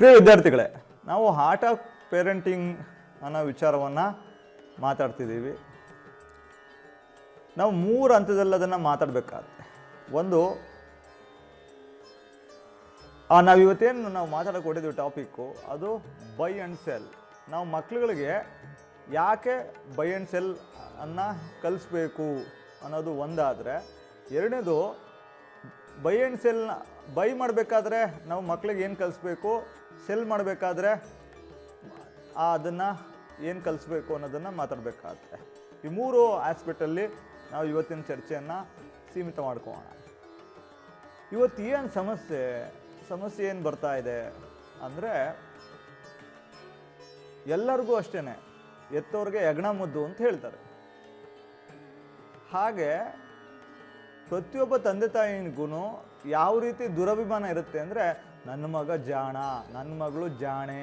ಪ್ರಿಯ ವಿದ್ಯಾರ್ಥಿಗಳೇ, ನಾವು art of parenting ಅನ್ನೋ ವಿಚಾರವನ್ನು ಮಾತಾಡ್ತಿದ್ದೀವಿ. ನಾವು 3 ಹಂತದಲ್ಲಿ ಅದನ್ನು ಮಾತಾಡಬೇಕಾಗುತ್ತೆ. ಒಂದು, ನಾವಿವತ್ತೇನು ನಾವು ಮಾತಾಡೋಕೆ ಹೊಟ್ಟಿದ್ದೀವಿ ಟಾಪಿಕ್ಕು, ಅದು ಬೈ ಆ್ಯಂಡ್ ಸೆಲ್. ನಾವು ಮಕ್ಕಳುಗಳಿಗೆ ಯಾಕೆ ಬೈ ಆ್ಯಂಡ್ ಸೆಲ್ ಅನ್ನು ಕಲಿಸ್ಬೇಕು ಅನ್ನೋದು ಒಂದಾದರೆ, ಎರಡನೇದು ಬೈ ಆ್ಯಂಡ್ ಸೆಲ್ನ ಬೈ ಮಾಡಬೇಕಾದ್ರೆ ನಾವು ಮಕ್ಕಳಿಗೆ ಏನು ಕಲಿಸ್ಬೇಕು, ಸೆಲ್ ಮಾಡಬೇಕಾದ್ರೆ ಅದನ್ನು ಏನು ಕಲಿಸ್ಬೇಕು ಅನ್ನೋದನ್ನು ಮಾತಾಡಬೇಕಾಗುತ್ತೆ. ಈ 3 ಆಸ್ಪೆಕ್ಟಲ್ಲಿ ನಾವು ಇವತ್ತಿನ ಚರ್ಚೆಯನ್ನು ಸೀಮಿತ ಮಾಡ್ಕೊಳ್ಳೋಣ. ಇವತ್ತು ಏನು ಸಮಸ್ಯೆ ಏನು ಬರ್ತಾ ಇದೆ ಅಂದರೆ, ಎಲ್ಲರಿಗೂ ಅಷ್ಟೇ ಎತ್ತವ್ರಿಗೆ ಹೆಗ್ಣ ಮುದ್ದು ಅಂತ ಹೇಳ್ತಾರೆ. ಹಾಗೆ ಪ್ರತಿಯೊಬ್ಬ ತಂದೆ ತಾಯಿಗೂ ಯಾವ ರೀತಿ ದುರಭಿಮಾನ ಇರುತ್ತೆ ಅಂದರೆ, ನನ್ನ ಮಗ ಜಾಣ, ನನ್ನ ಮಗಳು ಜಾಣೆ,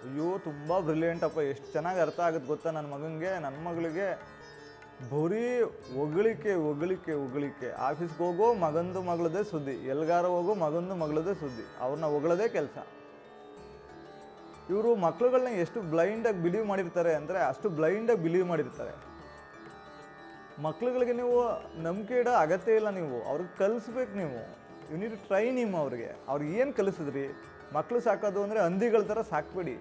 ಅಯ್ಯೋ ತುಂಬ ಬ್ರಿಲಿಯಂಟಪ್ಪ, ಎಷ್ಟು ಚೆನ್ನಾಗಿ ಅರ್ಥ ಆಗುತ್ತೆ ಗೊತ್ತಾ ನನ್ನ ಮಗನಿಗೆ, ನನ್ನ ಮಗಳಿಗೆ. ಬರೀ ಹೊಗಳಿಕೆ. ಆಫೀಸ್ಗೆ ಹೋಗೋ ಮಗಂದು ಮಗಳದೇ ಸುದ್ದಿ, ಎಲ್ಗಾರ ಹೋಗೋ ಮಗಂದು ಮಗಳದೇ ಸುದ್ದಿ, ಅವ್ರನ್ನ ಹೊಗಳದೇ ಕೆಲಸ. ಇವರು ಮಕ್ಳುಗಳನ್ನ ಎಷ್ಟು ಬ್ಲೈಂಡಾಗಿ ಬಿಲೀವ್ ಮಾಡಿರ್ತಾರೆ ಅಂದರೆ ಅಷ್ಟು ಬ್ಲೈಂಡಾಗಿ ಬಿಲೀವ್ ಮಾಡಿರ್ತಾರೆ. ಮಕ್ಳುಗಳಿಗೆ ನೀವು ನಂಬಿಕೆ ಇಡೋ ಅಗತ್ಯ ಇಲ್ಲ. ನೀವು ಅವ್ರಿಗೆ ಕಲಿಸ್ಬೇಕು. ನೀವು ನೀಡ್ ಟ್ರೈನ್ ಅವ್ರಿಗೆ ಏನು ಕಲಿಸಿದ್ರಿ. ಮಕ್ಕಳು ಸಾಕೋದು ಅಂದರೆ ಹಂದಿಗಳ ಥರ ಸಾಕ್ಬೇಡಿ.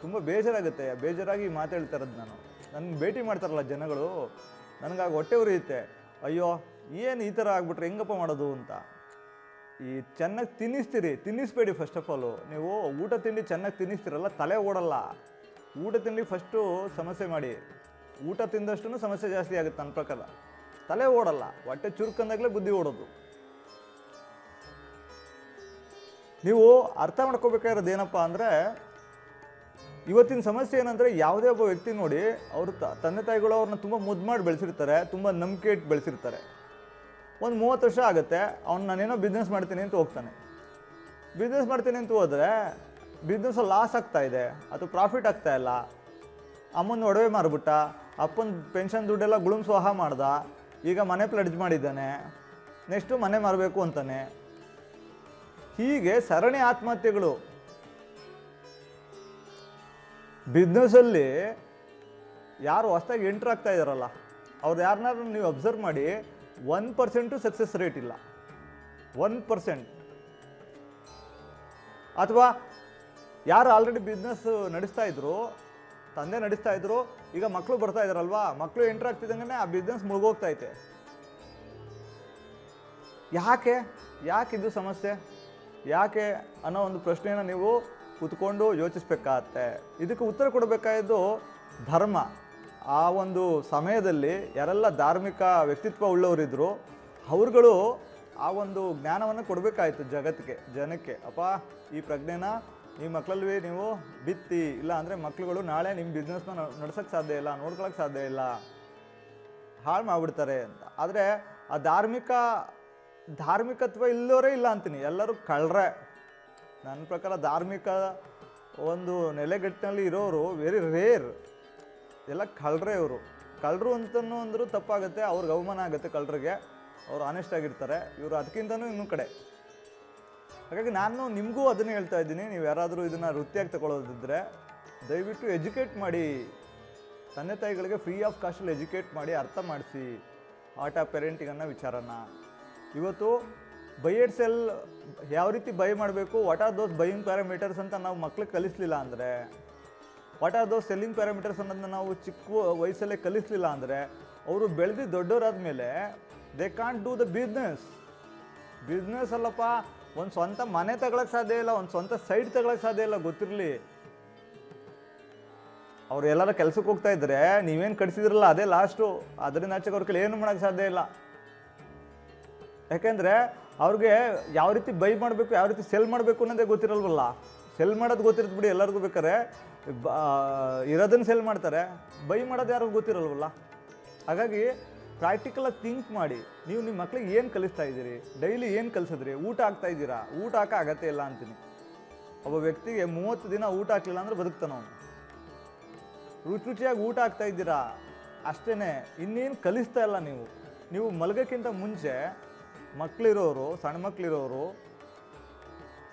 ತುಂಬ ಬೇಜಾರಾಗುತ್ತೆ. ಬೇಜಾರಾಗಿ ಮಾತಾಡ್ತಾ ಇರೋದು ನಾನು. ನನ್ನ ಭೇಟಿ ಮಾಡ್ತಾರಲ್ಲ ಜನಗಳು, ನನಗಾಗಿ ಹೊಟ್ಟೆ ಉರಿಯುತ್ತೆ. ಅಯ್ಯೋ, ಏನು ಈ ಥರ ಆಗ್ಬಿಟ್ರೆ ಹೆಂಗಪ್ಪ ಮಾಡೋದು ಅಂತ. ಈ ಚೆನ್ನಾಗಿ ತಿನ್ನಿಸ್ಬೇಡಿ. ಫಸ್ಟ್ ಆಫ್ ಆಲು ನೀವು ಊಟ ತಿಂಡಿ ಚೆನ್ನಾಗಿ ತಿನ್ನಿಸ್ತೀರಲ್ಲ, ತಲೆ ಓಡಲ್ಲ. ಊಟ ತಿಂಡಿ ಫಸ್ಟು ಸಮಸ್ಯೆ ಮಾಡಿ. ಊಟ ತಿಂದಷ್ಟು ಸಮಸ್ಯೆ ಜಾಸ್ತಿ ಆಗುತ್ತೆ ನನ್ನ ಪ್ರಕಾರ. ತಲೆ ಓಡಲ್ಲ, ಹೊಟ್ಟೆ ಚುರುಕಂದಾಗಲೇ ಬುದ್ಧಿ ಓಡೋದು. ನೀವು ಅರ್ಥ ಮಾಡ್ಕೋಬೇಕಾಗಿರೋದು ಏನಪ್ಪ ಅಂದರೆ, ಇವತ್ತಿನ ಸಮಸ್ಯೆ ಏನಂದರೆ, ಯಾವುದೇ ಒಬ್ಬ ವ್ಯಕ್ತಿ ನೋಡಿ, ಅವರು ತಂದೆ ತಾಯಿಗಳು ಅವ್ರನ್ನ ತುಂಬ ಮುದ್ದು ಮಾಡಿ ಬೆಳೆಸಿರ್ತಾರೆ, ತುಂಬ ನಂಬಿಕೆ ಇಟ್ಟು ಬೆಳೆಸಿರ್ತಾರೆ. ಒಂದು 30 ವರ್ಷ ಆಗುತ್ತೆ, ಅವ್ನು ನಾನೇನೋ ಬಿಸ್ನೆಸ್ ಮಾಡ್ತೀನಿ ಅಂತ ಹೋಗ್ತಾನೆ. ಬಿಸ್ನೆಸ್ ಮಾಡ್ತೀನಿ ಅಂತ ಹೋದರೆ ಬಿಸ್ನೆಸ್ಸಲ್ಲಿ ಲಾಸ್ ಆಗ್ತಾಯಿದೆ ಅಥವಾ ಪ್ರಾಫಿಟ್ ಆಗ್ತಾಯಿಲ್ಲ. ಅಮ್ಮನ ಒಡವೆ ಮಾರ್ಬಿಟ್ಟ, ಅಪ್ಪನ ಪೆನ್ಷನ್ ದುಡ್ಡೆಲ್ಲ ಗುಳುಮ್ಸ್ವಾಹ ಮಾಡ್ದ, ಈಗ ಮನೆ ಪ್ಲಡ್ಜ್ ಮಾಡಿದ್ದಾನೆ, ನೆಕ್ಸ್ಟು ಮನೆ ಮಾರಬೇಕು ಅಂತಾನೆ. ಹೀಗೆ ಸರಣಿ ಆತ್ಮಹತ್ಯೆಗಳು. ಬಿಸ್ನೆಸ್ಸಲ್ಲಿ ಯಾರು ಹೊಸದಾಗಿ ಎಂಟ್ರ್ ಆಗ್ತಾ ಇದ್ದಾರಲ್ಲ, ಅವ್ರು ಯಾರನ್ನಾರು ನೀವು ಅಬ್ಸರ್ವ್ ಮಾಡಿ, 1% ಸಕ್ಸಸ್ ರೇಟ್ ಇಲ್ಲ. 1%. ಅಥವಾ ಯಾರು ಆಲ್ರೆಡಿ ಬಿಸ್ನೆಸ್ ತಂದೆ ನಡೆಸ್ತಾ ಇದ್ರು, ಈಗ ಮಕ್ಕಳು ಬರ್ತಾ ಇದ್ದಾರಲ್ವಾ, ಮಕ್ಕಳು ಎಂಟ್ರ್ ಆಗ್ತಿದ್ದಂಗೆ ಆ ಬಿಸ್ನೆಸ್ ಮುಳುಗೋಗ್ತೈತೆ. ಯಾಕಿದು ಸಮಸ್ಯೆ, ಯಾಕೆ ಅನ್ನೋ ಒಂದು ಪ್ರಶ್ನೆಯನ್ನು ನೀವು ಕೂತ್ಕೊಂಡು ಯೋಚಿಸ್ಬೇಕಾಗತ್ತೆ. ಇದಕ್ಕೆ ಉತ್ತರ ಕೊಡಬೇಕಾದ್ದು ಧರ್ಮ. ಆ ಒಂದು ಸಮಯದಲ್ಲಿ ಯಾರೆಲ್ಲ ಧಾರ್ಮಿಕ ವ್ಯಕ್ತಿತ್ವ ಉಳ್ಳವರಿದ್ದರು, ಅವ್ರುಗಳು ಆ ಒಂದು ಜ್ಞಾನವನ್ನು ಕೊಡಬೇಕಾಯ್ತು ಜನಕ್ಕೆ. ಅಪ್ಪ, ಈ ಪ್ರಜ್ಞೆನ ಈ ಮಕ್ಕಳಲ್ಲಿ ನೀವು ಬಿತ್ತಿ, ಇಲ್ಲ ಅಂದರೆ ಮಕ್ಕಳುಗಳು ನಾಳೆ ನಿಮ್ಮ ಬಿಸ್ನೆಸ್ನ ನಡ್ಸೋಕ್ಕೆ ಸಾಧ್ಯ ಇಲ್ಲ, ನೋಡ್ಕೊಳಕ್ಕೆ ಸಾಧ್ಯ ಇಲ್ಲ, ಹಾಳು ಮಾಡಿಬಿಡ್ತಾರೆ ಅಂತ. ಆದರೆ ಆ ಧಾರ್ಮಿಕತ್ವ ಇಲ್ಲವರೇ ಇಲ್ಲ ಅಂತೀನಿ. ಎಲ್ಲರೂ ಕಳ್ರೆ. ನನ್ನ ಪ್ರಕಾರ ಧಾರ್ಮಿಕ ಒಂದು ನೆಲೆಗಟ್ಟಿನಲ್ಲಿ ಇರೋರು ವೆರಿ ರೇರ್. ಎಲ್ಲ ಕಳ್ರೆ. ಇವರು ಕಳ್ಳರು ಅಂತನೂ ಅಂದರೂ ತಪ್ಪಾಗುತ್ತೆ, ಅವ್ರಿಗೆ ಅವಮಾನ ಆಗುತ್ತೆ. ಕಳ್ಳರಿಗೆ ಅವರು ಆನೆಸ್ಟ್ ಆಗಿರ್ತಾರೆ, ಇವರು ಅದಕ್ಕಿಂತನೂ ಇನ್ನೂ ಕಡೆ. ಹಾಗಾಗಿ ನಾನು ನಿಮಗೂ ಅದನ್ನೇ ಹೇಳ್ತಾ ಇದ್ದೀನಿ, ನೀವು ಯಾರಾದರೂ ಇದನ್ನು ವೃತ್ತಿಯಾಗಿ ತಗೊಳ್ಳೋದಿದ್ದರೆ ದಯವಿಟ್ಟು ಎಜುಕೇಟ್ ಮಾಡಿ. ತಂದೆ ತಾಯಿಗಳಿಗೆ ಫ್ರೀ ಆಫ್ ಕಾಸ್ಟಲ್ಲಿ ಎಜುಕೇಟ್ ಮಾಡಿ, ಅರ್ಥ ಮಾಡಿಸಿ ಆರ್ಟ್ ಆಫ್ ಪೇರೆಂಟಿಂಗ್ ಅನ್ನೋ ವಿಚಾರನ. ಇವತ್ತು ಬೈ ಆ್ಯಂಡ್ ಸೆಲ್ ಯಾವ ರೀತಿ ಬೈ ಮಾಡಬೇಕು, what are those buying parameters ಅಂತ ನಾವು ಮಕ್ಳಿಗೆ ಕಲಿಸಲಿಲ್ಲ ಅಂದರೆ, what are those selling parameters ಅನ್ನೋದನ್ನ ನಾವು ಚಿಕ್ಕ ವಯಸ್ಸಲ್ಲೇ ಕಲಿಸಲಿಲ್ಲ ಅಂದರೆ, ಅವರು ಬೆಳೆದು ದೊಡ್ಡವರಾದ ಮೇಲೆ they can't do the business ಅಲ್ಲಪ್ಪ. ಒಂದು ಸ್ವಂತ ಮನೆ ತಗೊಳಕ್ಕೆ ಸಾಧ್ಯ ಇಲ್ಲ, ಒಂದು ಸ್ವಂತ ಸೈಟ್ ತಗೊಳಕ್ಕೆ ಸಾಧ್ಯ ಇಲ್ಲ. ಗೊತ್ತಿರಲಿ, ಅವ್ರು ಎಲ್ಲರ ಕೆಲಸಕ್ಕೆ ಹೋಗ್ತಾ ಇದ್ರೆ ನೀವೇನು ಕಟ್ಸಿದ್ರಲ್ಲ ಅದೇ ಲಾಸ್ಟು. ಅದರಿಂದ ಆಚೆಗೆ ಅವ್ರ ಕೈಲಿ ಏನು ಮಾಡೋಕ್ಕೆ ಸಾಧ್ಯ ಇಲ್ಲ. ಯಾಕೆಂದರೆ ಅವ್ರಿಗೆ ಯಾವ ರೀತಿ ಬೈ ಮಾಡಬೇಕು, ಯಾವ ರೀತಿ ಸೆಲ್ ಮಾಡಬೇಕು ಅನ್ನೋದೇ ಗೊತ್ತಿರಲ್ವಲ್ಲ. ಸೆಲ್ ಮಾಡೋದು ಗೊತ್ತಿರುತ್ತೆ ಬಿಡಿ ಎಲ್ಲರಿಗೂ. ಬೇಕಾದ್ರೆ ಇರೋದನ್ನು ಸೆಲ್ ಮಾಡ್ತಾರೆ, ಬೈ ಮಾಡೋದು ಯಾರಿಗೂ ಗೊತ್ತಿರಲ್ವಲ್ಲ. ಹಾಗಾಗಿ ಪ್ರಾಕ್ಟಿಕಲಾಗಿ ಥಿಂಕ್ ಮಾಡಿ. ನೀವು ನಿಮ್ಮ ಮಕ್ಳಿಗೆ ಏನು ಕಲಿಸ್ತಾ ಇದ್ದೀರಿ, ಡೈಲಿ ಏನು ಕಲಿಸಿದ್ರಿ, ಊಟ ಹಾಕ್ತಾ ಇದ್ದೀರಾ, ಊಟ ಹಾಕೋ ಅಗತ್ಯ ಇಲ್ಲ ಅಂತೀನಿ. ಒಬ್ಬ ವ್ಯಕ್ತಿಗೆ 30 ದಿನ ಊಟ ಹಾಕಲಿಲ್ಲ ಅಂದರೆ ಬದುಕ್ತಾನೆ ಅವನು. ರುಚಿಯಾಗಿ ಊಟ ಹಾಕ್ತಾ ಇದ್ದೀರಾ ಅಷ್ಟೇ, ಇನ್ನೇನು ಕಲಿಸ್ತಾ ಇಲ್ಲ. ನೀವು ಮಲಗೋಕ್ಕಿಂತ ಮುಂಚೆ ಮಕ್ಕಳಿರೋರು, ಸಣ್ಣ ಮಕ್ಕಳಿರೋರು,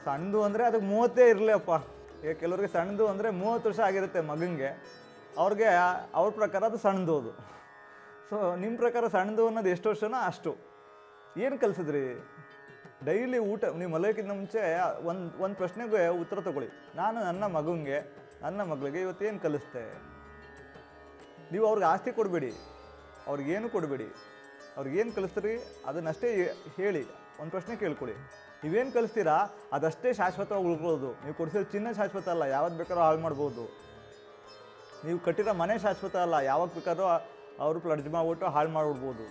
ಸಣ್ಣದು ಅಂದರೆ ಅದಕ್ಕೆ 30 ಇರಲಿ ಅಪ್ಪ, ಈಗ ಕೆಲವ್ರಿಗೆ ಸಣ್ಣದು ಅಂದರೆ 30 ವರ್ಷ ಆಗಿರುತ್ತೆ ಮಗನಿಗೆ, ಅವ್ರಿಗೆ ಅವ್ರ ಪ್ರಕಾರ ಅದು ಸಣ್ಣದು ಅದು. ಸೊ ನಿಮ್ಮ ಪ್ರಕಾರ ಸಣ್ಣದು ಅನ್ನೋದು ಎಷ್ಟು ವರ್ಷನೋ ಅಷ್ಟು. ಏನು ಕಲಿಸಿದ್ರಿ? ಡೈಲಿ ಊಟ ನೀವು ಮಲಗೋಕ್ಕಿಂತ ಮುಂಚೆ ಒಂದು ಪ್ರಶ್ನೆಗೆ ಉತ್ತರ ತಗೊಳ್ಳಿ. ನಾನು ನನ್ನ ಮಗನಿಗೆ, ನನ್ನ ಮಗಳಿಗೆ ಇವತ್ತೇನು ಕಲಿಸ್ತೆ? ನೀವು ಅವ್ರಿಗೆ ಆಸ್ತಿ ಕೊಡಬೇಡಿ, ಅವ್ರಿಗೇನು ಕೊಡಬೇಡಿ. ಅವ್ರಿಗೇನು ಕಲಿಸ್ತೀರಿ ಅದನ್ನಷ್ಟೇ ಹೇಳಿ. ಒಂದು ಪ್ರಶ್ನೆ ಕೇಳ್ಕೊಳ್ಳಿ, ನೀವೇನು ಕಲಿಸ್ತೀರಾ ಅದಷ್ಟೇ ಶಾಶ್ವತವಾಗಿ ಉಳ್ಕೊಳ್ಳೋದು. ನೀವು ಕೊಡಿಸಿರೋ ಚಿನ್ನ ಶಾಶ್ವತ ಅಲ್ಲ, ಯಾವಾಗ ಬೇಕಾದ್ರೂ ಹಾಳು ಮಾಡ್ಬೋದು. ನೀವು ಕಟ್ಟಿರೋ ಮನೆ ಶಾಶ್ವತ ಅಲ್ಲ, ಯಾವಾಗ ಬೇಕಾದ್ರೂ ಅವರು ಪ್ಲಡ್ಜ್ ಮಾಡ್ಬಿಟ್ಟು ಹಾಳು ಮಾಡಿಬಿಡ್ಬೋದು.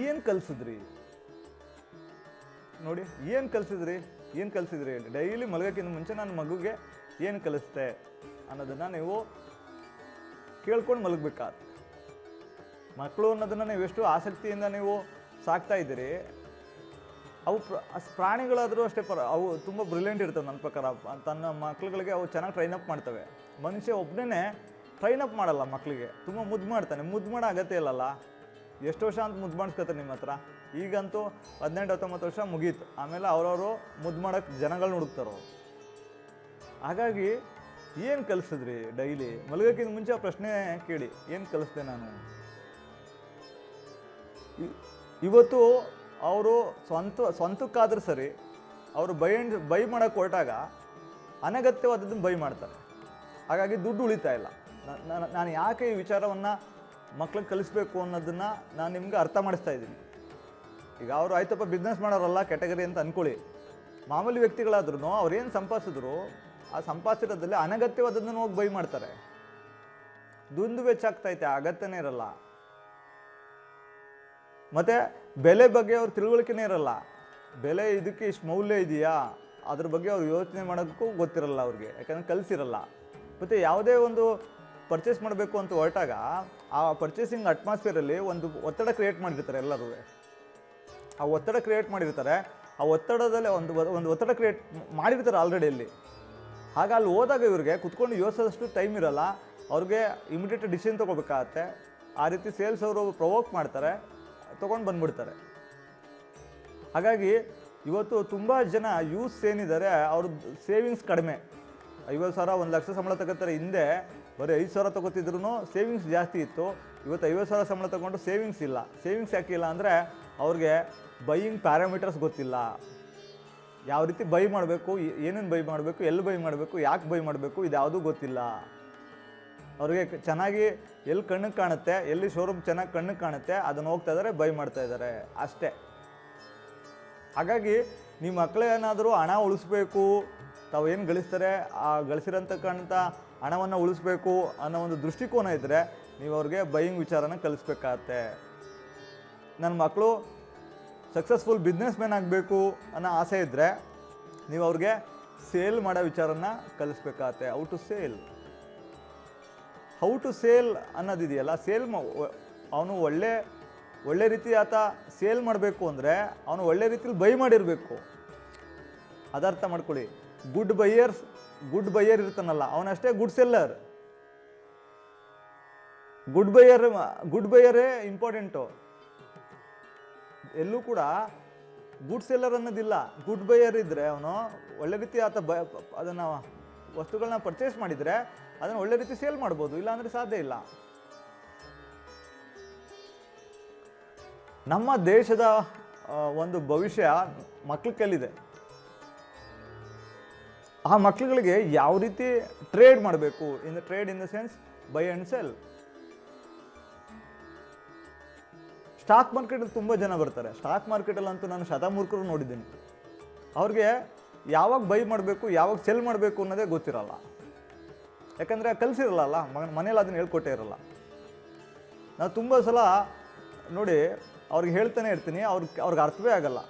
ಏನು ಕಲಿಸಿದ್ರಿ ನೋಡಿ, ಏನು ಕಲಿಸಿದ್ರಿ ಹೇಳಿ. ಡೈಲಿ ಮಲಗೋಕ್ಕಿಂತ ಮುಂಚೆ ನನ್ನ ಮಗುಗೆ ಏನು ಕಲಿಸ್ತೆ ಅನ್ನೋದನ್ನು ನೀವು ಕೇಳ್ಕೊಂಡು ಮಲಗಬೇಕಾದ. ಮಕ್ಕಳು ಅನ್ನೋದನ್ನು ನೀವು ಎಷ್ಟು ಆಸಕ್ತಿಯಿಂದ ನೀವು ಸಾಕ್ತಾ ಇದ್ದೀರಿ. ಅವು ಪ್ರಾಣಿಗಳಾದರೂ ಅಷ್ಟೇ ಅವು ತುಂಬ ಬ್ರಿಲಿಯಂಟ್ ಇರ್ತವೆ ನನ್ನ ಪ್ರಕಾರ. ತನ್ನ ಮಕ್ಳುಗಳಿಗೆ ಅವು ಚೆನ್ನಾಗಿ ಟ್ರೈನ್ ಅಪ್ ಮಾಡ್ತವೆ. ಮನುಷ್ಯ ಒಬ್ಬನೇ ಟ್ರೈನ್ ಅಪ್ ಮಾಡಲ್ಲ ಮಕ್ಕಳಿಗೆ, ತುಂಬ ಮುದ್ದು ಮಾಡ್ತಾನೆ. ಮುದ್ದು ಮಾಡೋ ಅಗತ್ಯ ಇಲ್ಲಲ್ಲ. ಎಷ್ಟು ವರ್ಷ ಅಂತ ಮುದ್ದು ಮಾಡಿಸ್ಕೊತಾರೆ ನಿಮ್ಮ ಹತ್ರ? ಈಗಂತೂ 18-19 ವರ್ಷ ಮುಗೀತು. ಆಮೇಲೆ ಅವರವರು ಮುದ್ದು ಮಾಡೋಕ್ಕೆ ಜನಗಳನ್ನ ಹುಡುಕ್ತಾರೋ. ಹಾಗಾಗಿ ಏನು ಕಲಿಸಿದ್ರಿ? ಡೈಲಿ ಮಲಗೋಕ್ಕಿಂತ ಮುಂಚೆ ಆ ಪ್ರಶ್ನೆ ಕೇಳಿ, ಏನು ಕಲಿಸ್ದೆ ನಾನು? ಇವತ್ತು ಅವರು ಸ್ವಂತಕ್ಕಾದ್ರೂ ಸರಿ, ಅವರು ಬೈ ಮಾಡೋಕ್ಕೆ ಹೊರಟಾಗ ಅನಗತ್ಯವಾದದ್ದನ್ನು ಬೈ ಮಾಡ್ತಾರೆ. ಹಾಗಾಗಿ ದುಡ್ಡು ಉಳಿತಾ ಇಲ್ಲ. ನಾನು ಯಾಕೆ ಈ ವಿಚಾರವನ್ನು ಮಕ್ಳಿಗೆ ಕಲಿಸ್ಬೇಕು ಅನ್ನೋದನ್ನು ನಾನು ನಿಮ್ಗೆ ಅರ್ಥ ಮಾಡಿಸ್ತಾ ಇದ್ದೀನಿ. ಈಗ ಅವರು ಆಯ್ತಪ್ಪ ಬಿಸ್ನೆಸ್ ಮಾಡೋರಲ್ಲ ಕ್ಯಾಟಗರಿ ಅಂತ ಅಂದ್ಕೊಳ್ಳಿ. ಮಾಮೂಲಿ ವ್ಯಕ್ತಿಗಳಾದ್ರೂ ಅವ್ರೇನು ಸಂಪಾದಿಸಿದ್ರು ಆ ಸಂಪಾದಿಸಿರೋದ್ರಲ್ಲಿ ಅನಗತ್ಯವಾದದ್ದನ್ನು ಹೋಗಿ ಬೈ ಮಾಡ್ತಾರೆ. ದುಂದು ವೆಚ್ಚಾಗ್ತೈತೆ, ಅಗತ್ಯನೇ ಇರಲ್ಲ. ಮತ್ತು ಬೆಲೆ ಬಗ್ಗೆ ಅವ್ರ ತಿಳುವಳಿಕೆನೇ ಇರಲ್ಲ. ಬೆಲೆ ಇದಕ್ಕೆ ಇಷ್ಟು ಮೌಲ್ಯ ಇದೆಯಾ ಅದ್ರ ಬಗ್ಗೆ ಅವ್ರು ಯೋಚನೆ ಮಾಡೋದಕ್ಕೂ ಗೊತ್ತಿರಲ್ಲ ಅವ್ರಿಗೆ, ಯಾಕಂದರೆ ಕಲಿಸಿರಲ್ಲ. ಮತ್ತು ಯಾವುದೇ ಒಂದು ಪರ್ಚೇಸ್ ಮಾಡಬೇಕು ಅಂತ ಹೊರಟಾಗ ಆ ಪರ್ಚೇಸಿಂಗ್ ಅಟ್ಮಾಸ್ಫಿಯರಲ್ಲಿ ಒಂದು ಒತ್ತಡ ಕ್ರಿಯೇಟ್ ಮಾಡಿರ್ತಾರೆ ಎಲ್ಲರೂ. ಆ ಒತ್ತಡ ಕ್ರಿಯೇಟ್ ಮಾಡಿರ್ತಾರೆ. ಆ ಒತ್ತಡದಲ್ಲಿ ಒಂದು ಒತ್ತಡ ಕ್ರಿಯೇಟ್ ಮಾಡಿರ್ತಾರೆ ಆಲ್ರೆಡಿ ಅಲ್ಲಿ. ಆಗ ಅಲ್ಲಿ ಹೋದಾಗ ಇವ್ರಿಗೆ ಕುತ್ಕೊಂಡು ಯೋಚಿಸೋದಷ್ಟು ಟೈಮ್ ಇರಲ್ಲ. ಅವ್ರಿಗೆ ಇಮಿಡಿಯೇಟ್ ಡಿಸಿಷನ್ ತೊಗೋಬೇಕಾಗತ್ತೆ. ಆ ರೀತಿ ಸೇಲ್ಸ್ ಅವರು ಪ್ರೊವೋಕ್ ಮಾಡ್ತಾರೆ, ತೊಗೊಂಡು ಬಂದ್ಬಿಡ್ತಾರೆ. ಹಾಗಾಗಿ ಇವತ್ತು ತುಂಬ ಜನ ಯೂತ್ಸ್ ಏನಿದ್ದಾರೆ ಅವ್ರ ಸೇವಿಂಗ್ಸ್ ಕಡಿಮೆ. 50,000 1 ಲಕ್ಷ ಸಂಬಳ ತಗೋತಾರೆ. ಹಿಂದೆ ಬರೀ 5,000 ತೊಗೋತಿದ್ರು ಸೇವಿಂಗ್ಸ್ ಜಾಸ್ತಿ ಇತ್ತು. ಇವತ್ತು 50,000 ಸಂಬಳ ತೊಗೊಂಡು ಸೇವಿಂಗ್ಸ್ ಇಲ್ಲ. ಸೇವಿಂಗ್ಸ್ ಯಾಕಿಲ್ಲ ಅಂದರೆ ಅವ್ರಿಗೆ ಬೈಯಿಂಗ್ ಪ್ಯಾರಾಮೀಟರ್ಸ್ ಗೊತ್ತಿಲ್ಲ. ಯಾವ ರೀತಿ ಬೈ ಮಾಡಬೇಕು, ಏನೇನು ಬೈ ಮಾಡಬೇಕು, ಎಲ್ಲಿ ಬೈ ಮಾಡಬೇಕು, ಯಾಕೆ ಬೈ ಮಾಡಬೇಕು, ಇದ್ಯಾವುದೂ ಗೊತ್ತಿಲ್ಲ ಅವ್ರಿಗೆ. ಚೆನ್ನಾಗಿ ಎಲ್ಲಿ ಕಣ್ಣಿಗೆ ಕಾಣುತ್ತೆ, ಎಲ್ಲಿ ಶೋರೂಮ್ ಚೆನ್ನಾಗಿ ಕಣ್ಣಿಗೆ ಕಾಣುತ್ತೆ ಅದನ್ನು ಹೋಗ್ತಾ ಇದ್ದಾರೆ, ಬೈ ಮಾಡ್ತಾ ಇದ್ದಾರೆ ಅಷ್ಟೇ. ಹಾಗಾಗಿ ನಿಮ್ಮ ಮಕ್ಕಳೇನಾದರೂ ಹಣ ಉಳಿಸ್ಬೇಕು, ತಾವು ಏನು ಗಳಿಸ್ತಾರೆ ಆ ಗಳಿಸಿರೋಂತಕ್ಕಂಥ ಹಣವನ್ನು ಉಳಿಸ್ಬೇಕು ಅನ್ನೋ ಒಂದು ದೃಷ್ಟಿಕೋನ ಇದ್ದರೆ ನೀವು ಅವ್ರಿಗೆ ಬೈಯಿಂಗ್ ವಿಚಾರನ ಕಲಿಸ್ಬೇಕಾಗತ್ತೆ. ನನ್ನ ಮಕ್ಕಳು ಸಕ್ಸಸ್ಫುಲ್ ಬಿಸ್ನೆಸ್ ಮ್ಯಾನ್ ಆಗಬೇಕು ಅನ್ನೋ ಆಸೆ ಇದ್ದರೆ ನೀವು ಅವ್ರಿಗೆ ಸೇಲ್ ಮಾಡೋ ವಿಚಾರನ ಕಲಿಸ್ಬೇಕಾಗತ್ತೆ. ಹೌ ಟು ಸೇಲ್ ಅನ್ನೋದಿದೆಯಲ್ಲ, ಅವನು ಒಳ್ಳೆ ರೀತಿ ಆತ ಸೇಲ್ ಮಾಡಬೇಕು ಅಂದರೆ ಅವನು ಒಳ್ಳೆ ರೀತಿಲಿ ಬೈ ಮಾಡಿರಬೇಕು. ಅದರ್ಥ ಮಾಡ್ಕೊಳ್ಳಿ. ಗುಡ್ ಬೈಯರ್ ಇರ್ತಾನಲ್ಲ ಅವನಷ್ಟೇ ಗುಡ್ ಸೆಲ್ಲರ್. ಗುಡ್ ಬೈಯರೇ ಇಂಪಾರ್ಟೆಂಟು. ಎಲ್ಲೂ ಕೂಡ ಗುಡ್ ಸೆಲ್ಲರ್ ಅನ್ನೋದಿಲ್ಲ. ಗುಡ್ ಬೈಯರ್ ಇದ್ದರೆ ಅವನು ಒಳ್ಳೆ ರೀತಿ ಆತ ಅದನ್ನು ವಸ್ತುಗಳನ್ನ ಪರ್ಚೇಸ್ ಮಾಡಿದರೆ ಅದನ್ನು ಒಳ್ಳೆ ರೀತಿ ಸೇಲ್ ಮಾಡ್ಬೋದು, ಇಲ್ಲಾಂದರೆ ಸಾಧ್ಯ ಇಲ್ಲ. ನಮ್ಮ ದೇಶದ ಒಂದು ಭವಿಷ್ಯ ಮಕ್ಕಳ ಕೈಲಿದೆ. ಆ ಮಕ್ಕಳುಗಳಿಗೆ ಯಾವ ರೀತಿ ಟ್ರೇಡ್ ಮಾಡಬೇಕು, trade in the sense by and sell. Stock ಮಾರ್ಕೆಟಲ್ಲಿ ತುಂಬ ಜನ ಬರ್ತಾರೆ. ಸ್ಟಾಕ್ ಮಾರ್ಕೆಟಲ್ಲಂತೂ ನಾನು ಶತಮೂರ್ಖರು ನೋಡಿದ್ದೀನಿ. ಅವ್ರಿಗೆ ಯಾವಾಗ ಬೈ ಮಾಡಬೇಕು, ಯಾವಾಗ ಸೆಲ್ ಮಾಡಬೇಕು ಅನ್ನೋದೇ ಗೊತ್ತಿರಲ್ಲ. ಯಾಕಂದರೆ ಕಲಿಸಿರಲ್ಲ, ಮನೇಲಿ ಅದನ್ನು ಹೇಳ್ಕೊಟ್ಟೇ ಇರಲ್ಲ. ನಾವು ತುಂಬ ಸಲ ನೋಡಿ ಅವ್ರಿಗೆ ಹೇಳ್ತಾನೆ ಇರ್ತೀನಿ, ಅವ್ರಿಗೆ ಅರ್ಥವೇ ಆಗಲ್ಲ.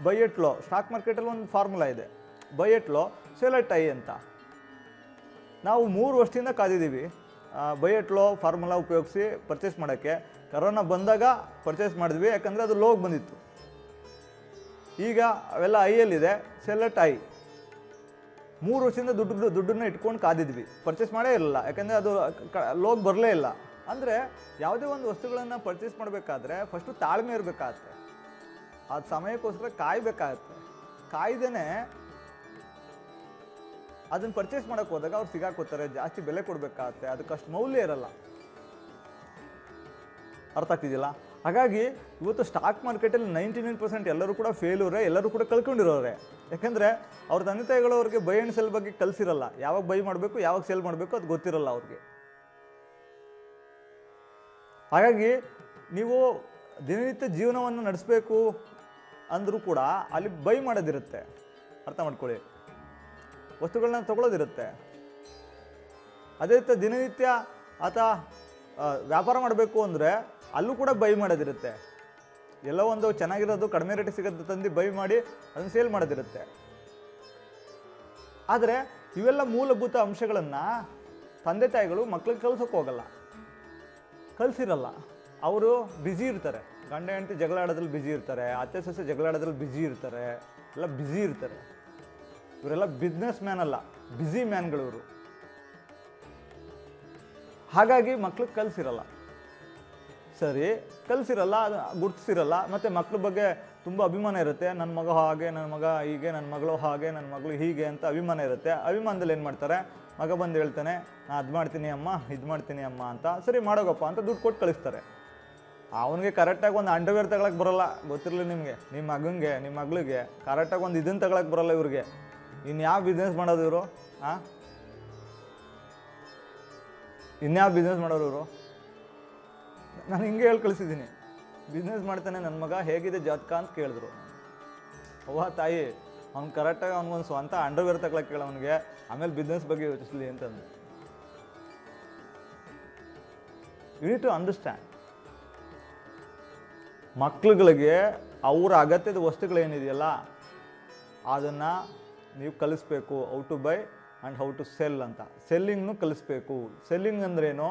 ಬೈ ಎಟ್ ಲೋ, ಸ್ಟಾಕ್ ಮಾರ್ಕೆಟಲ್ಲಿ ಒಂದು ಫಾರ್ಮುಲಾ ಇದೆ, by at low cell at high ಅಂತ. ನಾವು 3 ವರ್ಷದಿಂದ ಕಾದಿದ್ದೀವಿ ಬೈ ಎಟ್ ಲೋ ಫಾರ್ಮುಲಾ ಉಪಯೋಗಿಸಿ ಪರ್ಚೇಸ್ ಮಾಡೋಕ್ಕೆ. ಕರೋನಾ ಬಂದಾಗ ಪರ್ಚೇಸ್ ಮಾಡಿದ್ವಿ, ಯಾಕಂದರೆ ಅದು ಲೋಗೆ ಬಂದಿತ್ತು. ಈಗ ಅವೆಲ್ಲ ಐಯಲ್ಲಿದೆ, ಸೆಲ್ ಎಟ್ ಹೈ. 3 ವರ್ಷದಿಂದ ದುಡ್ಡನ್ನು ಇಟ್ಕೊಂಡು ಕಾದಿದ್ವಿ, ಪರ್ಚೇಸ್ ಮಾಡೇ ಇರಲಿಲ್ಲ, ಯಾಕಂದರೆ ಅದು ಲೋಗ್ ಬರಲೇ ಇಲ್ಲ. ಅಂದರೆ ಯಾವುದೇ ಒಂದು ವಸ್ತುಗಳನ್ನು ಪರ್ಚೇಸ್ ಮಾಡಬೇಕಾದ್ರೆ ಫಸ್ಟು ತಾಳ್ಮೆ ಇರಬೇಕಾಗತ್ತೆ. ಆ ಸಮಯಕ್ಕೋಸ್ಕರ ಕಾಯಬೇಕಾಗತ್ತೆ. ಕಾಯ್ದೇ ಅದನ್ನು ಪರ್ಚೇಸ್ ಮಾಡೋಕ್ಕೆ ಹೋದಾಗ ಅವ್ರು ಸಿಗಾಕೋತಾರೆ, ಜಾಸ್ತಿ ಬೆಲೆ ಕೊಡಬೇಕಾಗತ್ತೆ, ಅದಕ್ಕಷ್ಟು ಮೌಲ್ಯ ಇರಲ್ಲ. ಅರ್ಥ ಆಗ್ತಿದ್ದಿಲ್ಲ? ಹಾಗಾಗಿ ಇವತ್ತು ಸ್ಟಾಕ್ ಮಾರ್ಕೆಟಲ್ಲಿ 99% ಎಲ್ಲರೂ ಕೂಡ ಫೇಲ್ಯೂರೇ, ಎಲ್ಲರೂ ಕೂಡ ಕಳ್ಕೊಂಡಿರೋರೆ. ಯಾಕೆಂದರೆ ಅವ್ರ ತಂದೆ ತಾಯಿಗಳು ಅವ್ರಿಗೆ ಬೈ ಆ್ಯಂಡ್ ಸೆಲ್ ಬಗ್ಗೆ ಕಲಿಸಿರಲ್ಲ. ಯಾವಾಗ ಬೈ ಮಾಡಬೇಕು, ಯಾವಾಗ ಸೆಲ್ ಮಾಡಬೇಕು ಅದು ಗೊತ್ತಿರಲ್ಲ ಅವ್ರಿಗೆ. ಹಾಗಾಗಿ ನೀವು ದಿನನಿತ್ಯ ಜೀವನವನ್ನು ನಡೆಸಬೇಕು ಅಂದರೂ ಕೂಡ ಅಲ್ಲಿ ಬೈ ಮಾಡೋದಿರುತ್ತೆ. ಅರ್ಥ ಮಾಡ್ಕೊಳ್ಳಿ, ವಸ್ತುಗಳನ್ನ ತಗೊಳ್ಳೋದಿರುತ್ತೆ. ಅದೇ ರೀತಿ ದಿನನಿತ್ಯ ಆತ ವ್ಯಾಪಾರ ಮಾಡಬೇಕು ಅಂದರೆ ಅಲ್ಲೂ ಕೂಡ ಬೈ ಮಾಡೋದಿರುತ್ತೆ. ಎಲ್ಲೋ ಒಂದು ಚೆನ್ನಾಗಿರೋದು ಕಡಿಮೆ ರೇಟಿಗೆ ಸಿಗೋದು ತಂದು ಬೈ ಮಾಡಿ ಅದನ್ನು ಸೇಲ್ ಮಾಡೋದಿರುತ್ತೆ. ಆದರೆ ಇವೆಲ್ಲ ಮೂಲಭೂತ ಅಂಶಗಳನ್ನು ತಂದೆ ತಾಯಿಗಳು ಮಕ್ಳಿಗೆ ಕಲ್ಸೋಕೆ ಹೋಗಲ್ಲ, ಕಲಿಸಿರಲ್ಲ. ಅವರು ಬ್ಯುಸಿ ಇರ್ತಾರೆ, ಗಂಡ ಹೆಂಡತಿ ಜಗಳ ಆಡೋದ್ರಲ್ಲಿ ಬ್ಯುಸಿ ಇರ್ತಾರೆ, ಅತ್ತೆ ಸೊಸೆ ಜಗಳ ಆಡೋದ್ರಲ್ಲಿ ಬ್ಯುಸಿ ಇರ್ತಾರೆ, ಎಲ್ಲ ಬ್ಯುಸಿ ಇರ್ತಾರೆ. ಇವರೆಲ್ಲ ಬಿಸ್ನೆಸ್ ಮ್ಯಾನ್ ಅಲ್ಲ, ಬ್ಯುಸಿ ಮ್ಯಾನ್ಗಳು ಇವರು. ಹಾಗಾಗಿ ಮಕ್ಳಿಗೆ ಕಲಿಸಿರಲ್ಲ. ಸರಿ, ಕಲಿಸಿರಲ್ಲ, ಅದು ಗುರ್ತಿಸಿರಲ್ಲ. ಮತ್ತು ಮಕ್ಳ ಬಗ್ಗೆ ತುಂಬ ಅಭಿಮಾನ ಇರುತ್ತೆ. ನನ್ನ ಮಗ ಹಾಗೆ, ನನ್ನ ಮಗ ಹೀಗೆ, ನನ್ನ ಮಗಳು ಹಾಗೆ, ನನ್ನ ಮಗಳು ಹೀಗೆ ಅಂತ ಅಭಿಮಾನ ಇರುತ್ತೆ. ಅಭಿಮಾನದಲ್ಲಿ ಏನು ಮಾಡ್ತಾರೆ, ಮಗ ಬಂದು ಹೇಳ್ತಾನೆ, ನಾನು ಅದು ಮಾಡ್ತೀನಿ ಅಮ್ಮ, ಇದು ಮಾಡ್ತೀನಿ ಅಮ್ಮ ಅಂತ. ಸರಿ ಮಾಡೋಗಪ್ಪ ಅಂತ ದುಡ್ಡು ಕೊಟ್ಟು ಕಳಿಸ್ತಾರೆ. ಅವನಿಗೆ ಕರೆಕ್ಟಾಗಿ ಒಂದು ಅಂಡರ್ವೇರ್ ತಗೊಳಕ್ಕೆ ಬರೋಲ್ಲ, ಗೊತ್ತಿರಲಿ ನಿಮಗೆ. ನಿಮ್ಮ ಮಗನಿಗೆ, ನಿಮ್ಮ ಮಗಳಿಗೆ ಕರೆಕ್ಟಾಗಿ ಒಂದು ಇದನ್ನು ತಗೊಳಕ್ಕೆ ಬರೋಲ್ಲ ಇವ್ರಿಗೆ. ಇನ್ಯಾವ ಬಿಸ್ನೆಸ್ ಮಾಡೋದು ಇವರು? ಇನ್ಯಾವ ಬಿಸ್ನೆಸ್ ಮಾಡೋರು ಇವರು? ನಾನು ಹಿಂಗೆ ಹೇಳಿ ಕಳಿಸಿದ್ದೀನಿ, ಬಿಸ್ನೆಸ್ ಮಾಡ್ತಾನೆ ನನ್ನ ಮಗ, ಹೇಗಿದೆ ಜಾತಕ ಅಂತ ಕೇಳಿದ್ರು. ಅವ್ವ ತಾಯಿ, ಅವ್ನು ಕರೆಕ್ಟಾಗಿ ಅವ್ನಿಗೊಂದು ಸ್ವಂತ ಅಂಡರ್ವೇರ್ ತಗೊಳಕ್ಕೆ ಕೇಳ ಅವನಿಗೆ, ಆಮೇಲೆ ಬಿಸ್ನೆಸ್ ಬಗ್ಗೆ ಯೋಚಿಸ್ಲಿ ಅಂತಂದು. You need to understand. ಮಕ್ಳುಗಳಿಗೆ ಅವರ ಅಗತ್ಯದ ವಸ್ತುಗಳೇನಿದೆಯಲ್ಲ ಅದನ್ನು ನೀವು ಕಲಿಸ್ಬೇಕು. How to buy and how to sell ಅಂತ. ಸೆಲ್ಲಿಂಗ್ನು ಕಲಿಸ್ಬೇಕು. ಸೆಲ್ಲಿಂಗ್ ಅಂದ್ರೇನು,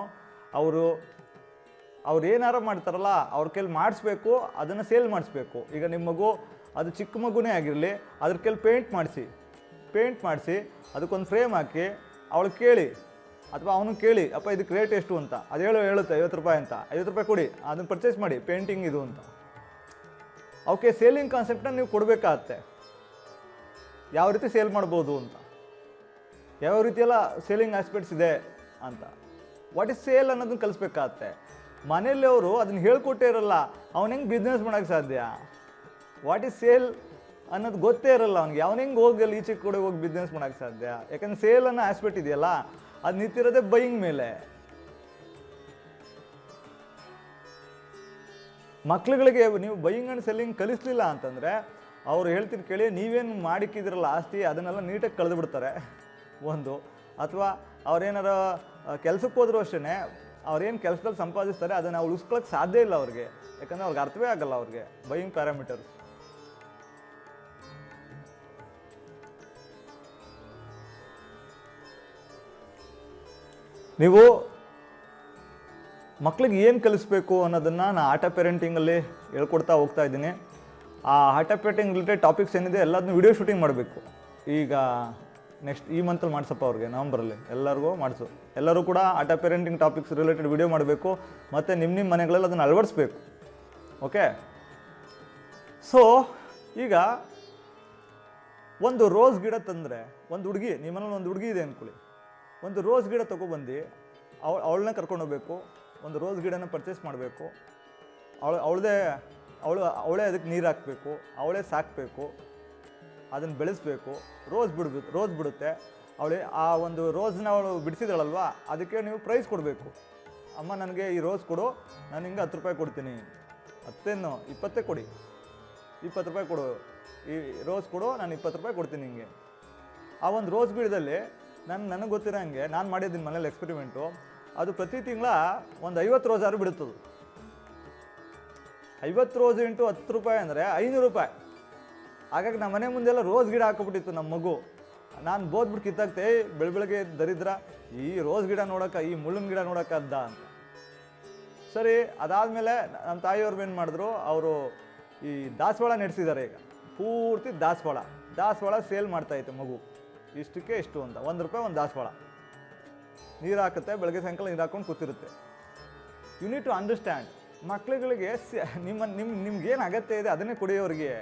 ಅವ್ರು ಏನಾರು ಮಾಡ್ತಾರಲ್ಲ ಅವ್ರ ಕೈಲಿ ಮಾಡಿಸ್ಬೇಕು, ಅದನ್ನು ಸೇಲ್ ಮಾಡಿಸ್ಬೇಕು. ಈಗ ನಿಮ್ಮ ಮಗು ಅದು ಚಿಕ್ಕ ಮಗುನೇ ಆಗಿರಲಿ, ಅದ್ರ ಕೈಲಿ ಪೇಂಟ್ ಮಾಡಿಸಿ ಅದಕ್ಕೊಂದು ಫ್ರೇಮ್ ಹಾಕಿ ಅವಳು ಕೇಳಿ, ಅಥವಾ ಅವನು ಕೇಳಿ, ಅಪ್ಪ ಇದಕ್ಕೆ ರೇಟ್ ಎಷ್ಟು ಅಂತ. ಅದು ಹೇಳುತ್ತೆ 50 ರೂಪಾಯಿ ಅಂತ. 50 ರೂಪಾಯಿ ಕೊಡಿ, ಅದನ್ನು ಪರ್ಚೇಸ್ ಮಾಡಿ, ಪೇಂಟಿಂಗ್ ಇದು ಅಂತ. ಅವಕ್ಕೆ ಸೇಲಿಂಗ್ ಕಾನ್ಸೆಪ್ಟನ್ನ ನೀವು ಕೊಡಬೇಕಾಗತ್ತೆ. ಯಾವ ರೀತಿ ಸೇಲ್ ಮಾಡ್ಬೋದು ಅಂತ, ಯಾವ ರೀತಿಯೆಲ್ಲ ಸೇಲಿಂಗ್ ಆಸ್ಪೆಕ್ಟ್ಸ್ ಇದೆ ಅಂತ. ವಾಟ್ ಈಸ್ ಸೇಲ್ ಅನ್ನೋದನ್ನ ಕಲಿಸ್ಬೇಕಾಗತ್ತೆ. ಮನೆಯಲ್ಲಿ ಅವರು ಅದನ್ನು ಹೇಳ್ಕೊಟ್ಟೇ ಇರಲ್ಲ, ಅವನು ಹೆಂಗೆ ಬಿಸ್ನೆಸ್ ಮಾಡೋಕ್ಕೆ ಸಾಧ್ಯ? ವಾಟ್ ಈಸ್ ಸೇಲ್ ಅನ್ನೋದು ಗೊತ್ತೇ ಇರಲ್ಲ ಅವ್ನಿಗೆ. ಅವನು ಹೆಂಗೆ ಹೋಗಲ್ಲ ಈಚೆ ಕೂಡ ಹೋಗಿ ಬಿಸ್ನೆಸ್ ಮಾಡೋಕ್ಕೆ ಸಾಧ್ಯ? ಯಾಕಂದ್ರೆ ಸೇಲ್ ಅನ್ನೋ ಆಸ್ಪೆಕ್ಟ್ ಇದೆಯಲ್ಲ, ಅದು ನಿಂತಿರೋದೇ ಬೈಯಿಂಗ್ ಮೇಲೆ. ಮಕ್ಳುಗಳಿಗೆ ನೀವು ಬೈಯಿಂಗ್ ಆ್ಯಂಡ್ ಸೆಲ್ಲಿಂಗ್ ಕಲಿಸ್ಲಿಲ್ಲ ಅಂತಂದರೆ ಅವ್ರು ಹೇಳ್ತೀನಿ ಕೇಳಿ, ನೀವೇನು ಮಾಡಿಕ್ಕಿದ್ರಲ್ಲ ಆಸ್ತಿ ಅದನ್ನೆಲ್ಲ ನೀಟಾಗಿ ಕಳೆದು ಬಿಡ್ತಾರೆ ಒಂದು. ಅಥವಾ ಅವ್ರೇನಾರ ಕೆಲಸಕ್ಕೆ ಹೋದ್ರೂ ಅಷ್ಟೇ, ಅವ್ರೇನು ಕೆಲಸದಲ್ಲಿ ಸಂಪಾದಿಸ್ತಾರೆ ಅದನ್ನು ಉಳಿಸ್ಕೊಳ್ಳೋಕೆ ಸಾಧ್ಯ ಇಲ್ಲ ಅವ್ರಿಗೆ. ಯಾಕಂದರೆ ಅವ್ರಿಗೆ ಅರ್ಥವೇ ಆಗಲ್ಲ ಅವ್ರಿಗೆ ಬೈಯಿಂಗ್ ಪ್ಯಾರಾಮೀಟರ್ಸ್. ನೀವು ಮಕ್ಳಿಗೆ ಏನು ಕಲಿಸ್ಬೇಕು ಅನ್ನೋದನ್ನು ನಾನು ಆರ್ಟ್ ಆಫ್ ಪೇರೆಂಟಿಂಗಲ್ಲಿ ಹೇಳ್ಕೊಡ್ತಾ ಹೋಗ್ತಾ ಇದ್ದೀನಿ. ಆ art of parenting related topics ಏನಿದೆ ಎಲ್ಲದನ್ನೂ ವಿಡಿಯೋ ಶೂಟಿಂಗ್ ಮಾಡಬೇಕು. ಈಗ ನೆಕ್ಸ್ಟ್ ಈ ಮಂತಲ್ಲಿ ಮಾಡಿಸಪ್ಪ ಅವ್ರಿಗೆ, ನವಂಬರಲ್ಲಿ ಎಲ್ಲರಿಗೂ ಮಾಡಿಸು. ಎಲ್ಲರೂ ಕೂಡ art of parenting topics related video ಮಾಡಬೇಕು, ಮತ್ತು ನಿಮ್ಮ ಮನೆಗಳಲ್ಲಿ ಅದನ್ನು ಅಳವಡಿಸ್ಬೇಕು. ಓಕೆ. ಸೊ ಈಗ ಒಂದು ರೋಸ್ ಗಿಡ ತಂದರೆ, ಒಂದು ಹುಡುಗಿ, ನಿಮ್ಮನೇಲಿ ಒಂದು ಹುಡುಗಿ ಇದೆ ಅಂದ್ಕೊಳ್ಳಿ, ಒಂದು ರೋಸ್ ಗಿಡ ತೊಗೊಬಂದು ಅವಳನ್ನ ಕರ್ಕೊಂಡೋಗ್ಬೇಕು, ಒಂದು ರೋಸ್ ಗಿಡನ ಪರ್ಚೇಸ್ ಮಾಡಬೇಕು, ಅವಳೇ ಅದಕ್ಕೆ ನೀರು ಹಾಕಬೇಕು, ಅವಳೇ ಸಾಕಬೇಕು, ಅದನ್ನು ಬೆಳೆಸಬೇಕು. ರೋಸ್ ಬಿಡುತ್ತೆ. ಆ ಒಂದು ರೋಸ್ನ ಅವಳು ಬಿಡಿಸಿದಳಲ್ವ, ಅದಕ್ಕೆ ನೀವು ಪ್ರೈಸ್ ಕೊಡಬೇಕು. ಅಮ್ಮ ನನಗೆ ಈ ರೋಸ್ ಕೊಡು, ನಾನು ಹಿಂಗೆ 10 ರೂಪಾಯಿ ಕೊಡ್ತೀನಿ. 10 20 ಕೊಡಿ, 20 ರೂಪಾಯಿ ಕೊಡು. ಈ ರೋಸ್ ಕೊಡು, ನಾನು 20 ರೂಪಾಯಿ ಕೊಡ್ತೀನಿ ಹಿಂಗೆ. ಆ ಒಂದು ರೋಸ್ ಗಿಡದಲ್ಲಿ ನನಗೆ ಗೊತ್ತಿರೋ ಹಂಗೆ ನಾನು ಮಾಡಿದ್ದೀನಿ ಮನೇಲಿ ಎಕ್ಸ್ಪೆರಿಮೆಂಟು. ಅದು ಪ್ರತಿ ತಿಂಗಳ ಒಂದು 50 ರೋಸ್ ಆದ್ರೂ ಬಿಡುತ್ತದು. 50 ರೋಸ್ ಇಂಟು 10 ರೂಪಾಯಿ ಅಂದರೆ 500 ರೂಪಾಯಿ. ಹಾಗಾಗಿ ನಮ್ಮ ಮನೆ ಮುಂದೆಲ್ಲ ರೋಸ್ ಗಿಡ ಹಾಕೊಬಿಟ್ಟಿತ್ತು ನಮ್ಮ ಮಗು. ನಾನು ಬೋದ್ಬಿಟ್ಟು ಕಿತ್ತಾಕ್ತೆ, ಬೆಳಗ್ಗೆ ದರಿದ್ರ ಈ ರೋಸ್ ಗಿಡ ನೋಡೋಕೆ, ಈ ಮುಳ್ಳಿನ ಗಿಡ ನೋಡೋಕ್ಕದ್ದ ಅಂತ. ಸರಿ, ಅದಾದಮೇಲೆ ನಮ್ಮ ತಾಯಿಯವ್ರು ಏನು ಮಾಡಿದ್ರು, ಅವರು ಈ ದಾಸವಾಳ ನೆಡ್ಸಿದ್ದಾರೆ. ಈಗ ಪೂರ್ತಿ ದಾಸವಾಳ ಸೇಲ್ ಮಾಡ್ತಾಯಿತ್ತು ಮಗು. ಇಷ್ಟಕ್ಕೆ ಎಷ್ಟು ಅಂತ, 1 ರೂಪಾಯಿ ಒಂದು ದಾಸವಾಳ. ನೀರು ಹಾಕುತ್ತೆ, ಬೆಳಗ್ಗೆ ಸಾಯಂಕಾಲ ನೀರು ಹಾಕ್ಕೊಂಡು ಕೂತಿರುತ್ತೆ. You need to understand. ಮಕ್ಳುಗಳಿಗೆ ನಿಮ್ಗೇನು ಅಗತ್ಯ ಇದೆ ಅದನ್ನೇ ಕೊಡಿಯೋರಿಗೆ.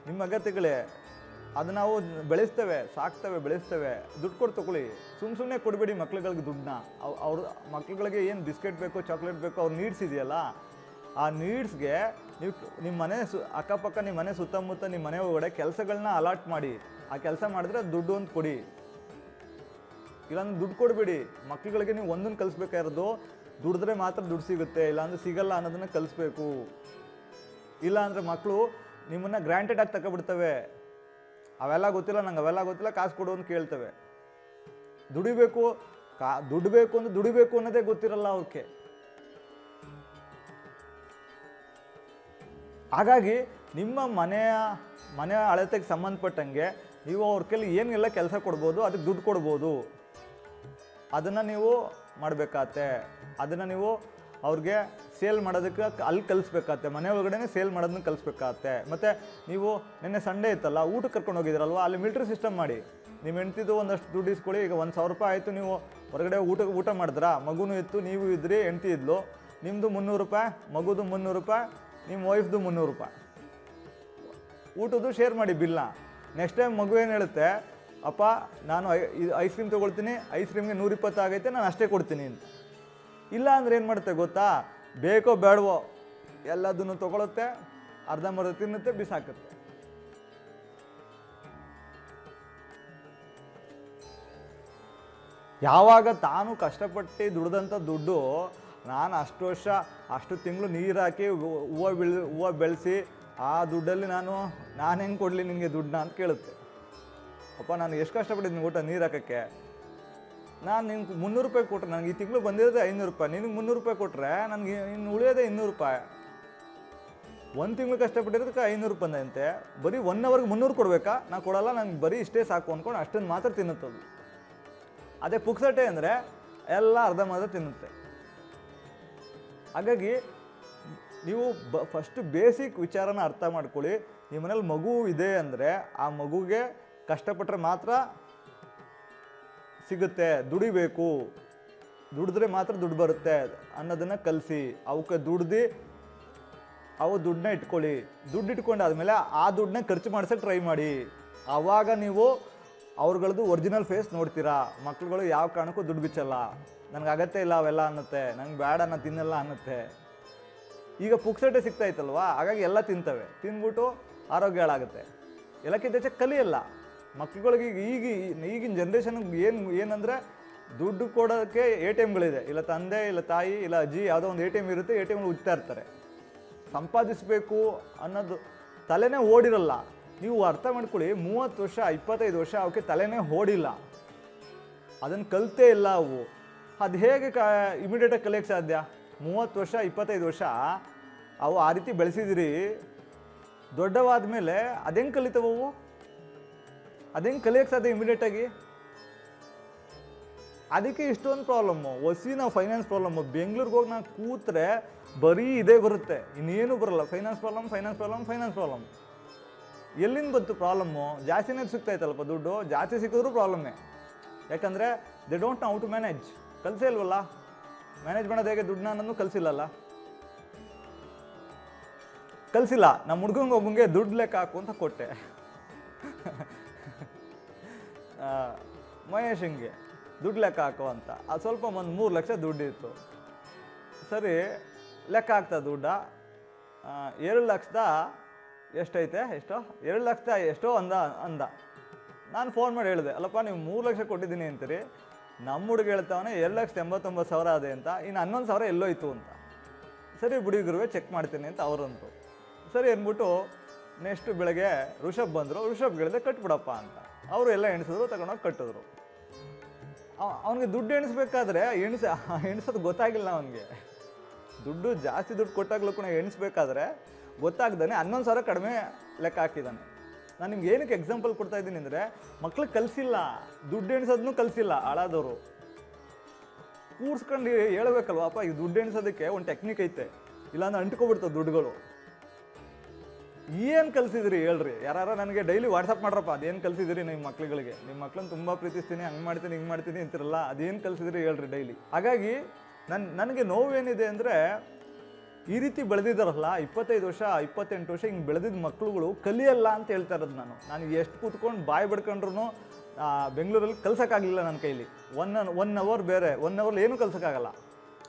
ನಿಮ್ಮ ಅಗತ್ಯಗಳೇ ಅದು ನಾವು ಬೆಳೆಸ್ತೇವೆ, ಸಾಕ್ತೇವೆ, ಬೆಳೆಸ್ತೇವೆ, ದುಡ್ಡು ಕೊಟ್ಟು ತಗೊಳ್ಳಿ. ಸುಮ್ಮನೆ ಕೊಡಬೇಡಿ ಮಕ್ಳುಗಳಿಗೆ ದುಡ್ಡನ್ನ. ಅವ್ರ ಮಕ್ಳುಗಳಿಗೆ ಏನು ಬಿಸ್ಕೆಟ್ ಬೇಕು, ಚಾಕ್ಲೇಟ್ ಬೇಕು, ಅವ್ರ ನೀಡ್ಸ್ ಇದೆಯಲ್ಲ, ಆ ನೀಡ್ಸ್ಗೆ ನೀವು ನಿಮ್ಮ ಮನೆ ಅಕ್ಕಪಕ್ಕ, ನಿಮ್ಮ ಮನೆ ಸುತ್ತಮುತ್ತ, ನಿಮ್ಮ ಮನೆ ಒಳಗಡೆ ಕೆಲಸಗಳನ್ನ ಅಲಾಟ್ ಮಾಡಿ. ಆ ಕೆಲಸ ಮಾಡಿದ್ರೆ ದುಡ್ಡು ಅಂತ ಕೊಡಿ. ಇಲ್ಲಾಂದ್ರೆ ದುಡ್ಡು ಕೊಡಬೇಡಿ. ಮಕ್ಳುಗಳಿಗೆ ನೀವು ಒಂದನ್ನು ಕಲಿಸ್ಬೇಕಾಗಿರೋದು, ದುಡಿದ್ರೆ ಮಾತ್ರ ದುಡ್ಡು ಸಿಗುತ್ತೆ, ಇಲ್ಲಾಂದ್ರೆ ಸಿಗಲ್ಲ ಅನ್ನೋದನ್ನ ಕಲಿಸ್ಬೇಕು. ಇಲ್ಲ ಅಂದರೆ ಮಕ್ಕಳು ನಿಮ್ಮನ್ನು ಗ್ರಾಂಟೆಡ್ ಆಗಿ ತಗೊಬಿಡ್ತವೆ. ಅವೆಲ್ಲ ಗೊತ್ತಿಲ್ಲ ನಂಗೆ, ಅವೆಲ್ಲ ಗೊತ್ತಿಲ್ಲ, ಕಾಸು ಕೊಡು ಅಂತ ಕೇಳ್ತವೆ. ದುಡಿಬೇಕು, ದುಡ್ಡು ಬೇಕು ಅಂದ್ರೆ ದುಡಿಬೇಕು ಅನ್ನೋದೇ ಗೊತ್ತಿರಲ್ಲ ಅವ್ರಿಗೆ. ಹಾಗಾಗಿ ನಿಮ್ಮ ಮನೆಯ ಅಳತೆಗೆ ಸಂಬಂಧಪಟ್ಟಂಗೆ ನೀವು ಅವ್ರ ಕೈಲಿ ಏನೆಲ್ಲ ಕೆಲಸ ಕೊಡ್ಬೋದು, ಅದಕ್ಕೆ ದುಡ್ಡು ಕೊಡ್ಬೋದು. ಅದನ್ನು ನೀವು ಮಾಡಬೇಕಾಗತ್ತೆ. ಅದನ್ನು ನೀವು ಅವ್ರಿಗೆ ಸೇಲ್ ಮಾಡೋದಕ್ಕೆ ಅಲ್ಲಿ ಕಲಿಸ್ಬೇಕಾಗತ್ತೆ. ಮನೆ ಒಳಗಡೆ ಸೇಲ್ ಮಾಡೋದನ್ನ ಕಲಿಸ್ಬೇಕಾಗತ್ತೆ. ಮತ್ತು ನೀವು ನಿನ್ನೆ ಸಂಡೇ ಇತ್ತಲ್ಲ, ಊಟಕ್ಕೆ ಕರ್ಕೊಂಡು ಹೋಗಿದ್ದೀರಲ್ವ, ಅಲ್ಲಿ ಮಿಲ್ಟ್ರಿ ಸಿಸ್ಟಮ್ ಮಾಡಿ. ನಿಮ್ಮ ಹೆಂಡ್ತಿದ್ದು ಒಂದಷ್ಟು ದುಡ್ಡು ಇಸ್ಕೊಳ್ಳಿ. ಈಗ 1,000 ರೂಪಾಯಿ ಆಯಿತು, ನೀವು ಹೊರಗಡೆ ಊಟ ಮಾಡಿದ್ರಾ, ಮಗುನೂ ಇತ್ತು, ನೀವು ಇದ್ರಿ, ಹೆಂಡ್ತಿ ಇದ್ಲು, ನಿಮ್ಮದು 300 ರೂಪಾಯಿ, ಮಗುದು 300 ರೂಪಾಯಿ, ನಿಮ್ಮ ವೈಫ್ದು 300 ರೂಪಾಯಿ. ಊಟದ್ದು ಶೇರ್ ಮಾಡಿ ಬಿಲ್ನ. ನೆಕ್ಸ್ಟ್ ಟೈಮ್ ಮಗು ಏನು ಹೇಳುತ್ತೆ, ಅಪ್ಪ ನಾನು ಐಸ್ ಕ್ರೀಮ್ ತೊಗೊಳ್ತೀನಿ, ಐಸ್ ಕ್ರೀಮ್ಗೆ 120 ಆಗೈತೆ, ನಾನು ಅಷ್ಟೇ ಕೊಡ್ತೀನಿ ಅಂತ. ಇಲ್ಲ ಅಂದರೆ ಏನು ಮಾಡುತ್ತೆ ಗೊತ್ತಾ, ಬೇಕೋ ಬೇಡವೋ ಎಲ್ಲದನ್ನು ತೊಗೊಳುತ್ತೆ, ಅರ್ಧಂಬರ್ಧ ತಿನ್ನುತ್ತೆ, ಬಿಸಾಕುತ್ತೆ. ಯಾವಾಗ ತಾನು ಕಷ್ಟಪಟ್ಟು ದುಡ್ದಂಥ ದುಡ್ಡು, ನಾನು ಅಷ್ಟು ವರ್ಷ ಅಷ್ಟು ತಿಂಗಳು ನೀರು ಹಾಕಿ ಹೂವು ಬೆಳೆಸಿ ಆ ದುಡ್ಡಲ್ಲಿ ನಾನು ಹೆಂಗೆ ಕೊಡಲಿ ನಿನಗೆ ದುಡ್ಡನ್ನ ಅಂತ ಕೇಳುತ್ತೆ. ಅಪ್ಪ ನಾನು ಎಷ್ಟು ಕಷ್ಟಪಟ್ಟಿದ್ದೀನಿ ಊಟ ನೀರು ಹಾಕೋಕ್ಕೆ, ನಾನು ನಿನ್ಗೆ 300 ರೂಪಾಯಿ ಕೊಟ್ಟರೆ, ನನಗೆ ಈ ತಿಂಗಳು ಬಂದಿರೋದೇ 500 ರೂಪಾಯಿ, ನಿನಗೆ 300 ರೂಪಾಯಿ ಕೊಟ್ಟರೆ ನನಗೆ ಇನ್ನು ಉಳಿಯೋದೇ 200 ರೂಪಾಯಿ. 1 ತಿಂಗಳು ಕಷ್ಟಪಟ್ಟಿರೋದಕ್ಕೆ 500 ರೂಪಾಯಿ ಅಂತೆ. ಬರೀ 1 ಅವರ್ಗೆ 300 ಕೊಡಬೇಕಾ? ನಾನು ಕೊಡಲ್ಲ, ನಂಗೆ ಬರೀ ಇಷ್ಟೇ ಸಾಕು ಅಂದ್ಕೊಂಡು ಅಷ್ಟನ್ನು ಮಾತ್ರ ತಿನ್ನುತ್ತದು. ಅದೇ ಪುಕ್ಸಟೆ ಅಂದರೆ ಎಲ್ಲ ಅರ್ಧಂಬರ್ಧ ತಿನ್ನುತ್ತೆ. ಹಾಗಾಗಿ ನೀವು ಫಸ್ಟ್ ಬೇಸಿಕ್ ವಿಚಾರನ ಅರ್ಥ ಮಾಡ್ಕೊಳ್ಳಿ. ನಿಮ್ಮ ಮನೇಲಿ ಮಗು ಇದೆ ಅಂದರೆ ಆ ಮಗುಗೆ ಕಷ್ಟಪಟ್ಟರೆ ಮಾತ್ರ ಸಿಗುತ್ತೆ, ದುಡಿಬೇಕು, ದುಡಿದ್ರೆ ಮಾತ್ರ ದುಡ್ಡು ಬರುತ್ತೆ ಅನ್ನೋದನ್ನು ಕಲಿಸಿ. ಅವಕ್ಕೆ ಅವು ದುಡ್ಡನ್ನ ಇಟ್ಕೊಳ್ಳಿ. ದುಡ್ಡು ಇಟ್ಕೊಂಡಾದ್ಮೇಲೆ ಆ ದುಡ್ಡನ್ನ ಖರ್ಚು ಮಾಡಿಸೋಕೆ ಟ್ರೈ ಮಾಡಿ. ಆವಾಗ ನೀವು ಅವ್ರಗಳದ್ದು ಒರಿಜಿನಲ್ ಫೇಸ್ ನೋಡ್ತೀರಾ. ಮಕ್ಳುಗಳು ಯಾವ ಕಾರಣಕ್ಕೂ ದುಡ್ಡು ಬಿಚ್ಚಲ್ಲ, ನನಗೆ ಅಗತ್ಯ ಇಲ್ಲ ಅವೆಲ್ಲ ಅನ್ನುತ್ತೆ, ನಂಗೆ ಬೇಡ ನಾನು ತಿನ್ನಲ್ಲ ಅನ್ನುತ್ತೆ. ಈಗ ಪುಕ್ಸಟೆ ಸಿಗ್ತಾಯಿತ್ತಲ್ವ, ಹಾಗಾಗಿ ಎಲ್ಲ ತಿಂತವೆ, ತಿಂದ್ಬಿಟ್ಟು ಆರೋಗ್ಯ ಹಾಳಾಗುತ್ತೆ. ಎಲ್ಲಕ್ಕಿಂತ ಹೆಚ್ಚು ಕಲಿಯಲ್ಲ ಮಕ್ಳುಗಳಿಗೆ. ಈಗಿನ ಜನ್ರೇಷನ್ಗೆ ಏನಂದರೆ ದುಡ್ಡು ಕೊಡೋಕ್ಕೆ ATMಗಳಿದೆ. ಇಲ್ಲ ತಂದೆ, ಇಲ್ಲ ತಾಯಿ, ಇಲ್ಲ ಅಜ್ಜಿ, ಯಾವುದೋ ಒಂದು ATM ಇರುತ್ತೆ, ATM ಉಜ್ತಾ ಇರ್ತಾರೆ. ಸಂಪಾದಿಸಬೇಕು ಅನ್ನೋದು ತಲೆನೇ ಓಡಿರಲ್ಲ. ನೀವು ಅರ್ಥ ಮಾಡ್ಕೊಳ್ಳಿ, 30 ವರ್ಷ 25 ವರ್ಷ ಅವಕ್ಕೆ ತಲೆನೇ ಓಡಿಲ್ಲ, ಅದನ್ನು ಕಲಿತೇ ಇಲ್ಲ ಅವು. ಅದು ಹೇಗೆ ಇಮಿಡಿಯೇಟಾಗಿ ಕಲಿಯೋಕ್ಕೆ ಸಾಧ್ಯ? 30 ವರ್ಷ 25 ವರ್ಷ ಅವು ಆ ರೀತಿ ಬೆಳೆಸಿದಿರಿ, ದೊಡ್ಡವಾದ ಮೇಲೆ ಅದೆಂಗೆ ಕಲಿತವವು? ಅದೆಂಗೆ ಕಲಿಯೋಕ್ಕೆ ಸಾಧ್ಯ ಇಮಿಡಿಯೇಟಾಗಿ? ಅದಕ್ಕೆ ಇಷ್ಟೊಂದು ಪ್ರಾಬ್ಲಮ್ಮು. ನಾವು ಫೈನಾನ್ಸ್ ಪ್ರಾಬ್ಲಮ್ಮು. ಬೆಂಗಳೂರಿಗೆ ಹೋಗಿ ನಾನು ಕೂತ್ರೆ ಬರೀ ಇದೇ ಬರುತ್ತೆ, ಇನ್ನೇನು ಬರಲ್ಲ. Finance problem. ಎಲ್ಲಿಂದ ಬಂತು ಪ್ರಾಬ್ಲಮ್ಮು? ಜಾಸ್ತಿನೇ ಸಿಗ್ತಾಯಿತ್ತಲ್ಲಪ್ಪ ದುಡ್ಡು, ಜಾಸ್ತಿ ಸಿಕ್ಕಿದ್ರೂ ಪ್ರಾಬ್ಲಮ್ಮೇ. ಯಾಕಂದರೆ they don't know how to manage. ಕಲಿಸೇ ಇಲ್ವಲ್ಲ, ಮ್ಯಾನೇಜ್ ಮಾಡೋದು ಹೇಗೆ ದುಡ್ಡನ್ನ ಅನ್ನೋದು ಕಲಿಸಿಲ್ಲಲ್ಲ. ಕಲಿಸಿಲ್ಲ. ನಮ್ಮ ಹುಡ್ಗಂಗೆ ಒಬ್ಬಂಗೆ ದುಡ್ಡು ಲೆಕ್ಕ ಹಾಕು ಅಂತ ಕೊಟ್ಟೆ, ಮಹೇಶಂಗೆ ದುಡ್ಡು ಲೆಕ್ಕ ಹಾಕು ಅಂತ. ಅದು ಸ್ವಲ್ಪ ಒಂದು 3 ಲಕ್ಷ ದುಡ್ಡಿತ್ತು. ಸರಿ ಲೆಕ್ಕ ಆಗ್ತಾ ದುಡ್ಡ 2 ಲಕ್ಷದ ಎಷ್ಟೈತೆ, 2 ಲಕ್ಷ ಎಷ್ಟೋ ಅಂದ. ನಾನು ಫೋನ್ ಮಾಡಿ ಹೇಳಿದೆ, ಅಲ್ಲಪ್ಪ ನೀವು 3 ಲಕ್ಷ ಕೊಟ್ಟಿದ್ದೀನಿ ಅಂತೀರಿ, ನಮ್ಮ ಹುಡುಗ ಹೇಳ್ತಾವನೆ 2,89,000 ಅದೇ ಅಂತ, ಇನ್ನು 11,000 ಎಲ್ಲೋಯ್ತು ಅಂತ. ಸರಿ ಬಿಡಿಗುರುವೆ ಚೆಕ್ ಮಾಡ್ತೀನಿ ಅಂತ ಅವರಂತು. ಸರಿ ಅಂದ್ಬಿಟ್ಟು ನೆಕ್ಸ್ಟ್ ಬೆಳಗ್ಗೆ ಋಷಭ್ ಬಂದರು. ಋಷಭ್ ಹೇಳಿದೆ ಕಟ್ಬಿಡಪ್ಪ ಅಂತ. ಅವರು ಎಲ್ಲ ಎಣಿಸಿದ್ರು, ತಗೊಂಡೋಗಿ ಕಟ್ಟಿದ್ರು. ಅವನಿಗೆ ದುಡ್ಡು ಎಣಿಸ್ಬೇಕಾದ್ರೆ ಎಣಿಸೋದು ಗೊತ್ತಾಗಿಲ್ಲ ಅವನಿಗೆ. ಜಾಸ್ತಿ ದುಡ್ಡು ಕೊಟ್ಟಾಗ್ಲೂ ಕೂಡ ಎಣಿಸ್ಬೇಕಾದ್ರೆ ಗೊತ್ತಾಗ್ದಾನೆ 11,000 ಕಡಿಮೆ ಲೆಕ್ಕ ಹಾಕಿದ್ದಾನೆ. ನಾನು ನಿಮ್ಗೆ ಏನಕ್ಕೆ ಎಕ್ಸಾಂಪಲ್ ಕೊಡ್ತಾ ಇದ್ದೀನಿ ಅಂದರೆ, ಮಕ್ಳಿಗೆ ಕಲಿಸಿಲ್ಲ, ದುಡ್ಡು ಎಣಿಸೋದನ್ನು ಕಲಿಸಿಲ್ಲ ಹಾಳಾದವರು. ಕೂರ್ಸ್ಕೊಂಡು ಹೇಳ್ಬೇಕಲ್ವ, ಅಪ್ಪ ಈಗ ದುಡ್ಡು ಎಣಿಸೋದಕ್ಕೆ ಒಂದು ಟೆಕ್ನಿಕ್ ಐತೆ, ಇಲ್ಲಾಂದ್ರೆ ಅಂಟ್ಕೊಬಿಡ್ತವೆ ದುಡ್ಡುಗಳು. ಏನು ಕಲಿಸಿದ್ರಿ ಹೇಳ್ರಿ? ಯಾರು ನನಗೆ ಡೈಲಿ ವಾಟ್ಸಪ್ ಮಾಡ್ರಪ್ಪ, ಅದೇನು ಕಲಿಸಿದ್ರಿ ನಿಮ್ಮ ಮಕ್ಳುಗಳಿಗೆ? ನಿಮ್ಮ ಮಕ್ಳನ್ನ ತುಂಬ ಪ್ರೀತಿಸ್ತೀನಿ, ಹಂಗೆ ಮಾಡ್ತೀನಿ ಹಿಂಗೆ ಮಾಡ್ತೀನಿ ಅಂತಿರಲ್ಲ, ಅದೇನು ಕಲಿಸಿದ್ರಿ ಹೇಳ್ರಿ ಡೈಲಿ. ಹಾಗಾಗಿ ನನಗೆ ನೋವೇನಿದೆ ಅಂದರೆ, ಈ ರೀತಿ ಬೆಳೆದಿದ್ದಾರಲ್ಲ 25 ವರ್ಷ 28 ವರ್ಷ ಹಿಂಗೆ ಬೆಳೆದಿದ್ದ ಮಕ್ಳುಗಳು ಕಲಿಯಲ್ಲ ಅಂತ ಹೇಳ್ತಾ ಇರೋದು. ನಾನು ಎಷ್ಟು ಕೂತ್ಕೊಂಡು ಬಾಯಿ ಬಿಡ್ಕೊಂಡ್ರು ಬೆಂಗಳೂರಲ್ಲಿ ಕಲ್ಸೋಕ್ಕಾಗಲಿಲ್ಲ ನನ್ನ ಕೈಲಿ. ಒನ್ ಅವರ್ ಬೇರೆ 1 ಅವರ್ಲಿ ಏನೂ ಕಲ್ಸೋಕ್ಕಾಗಲ್ಲ,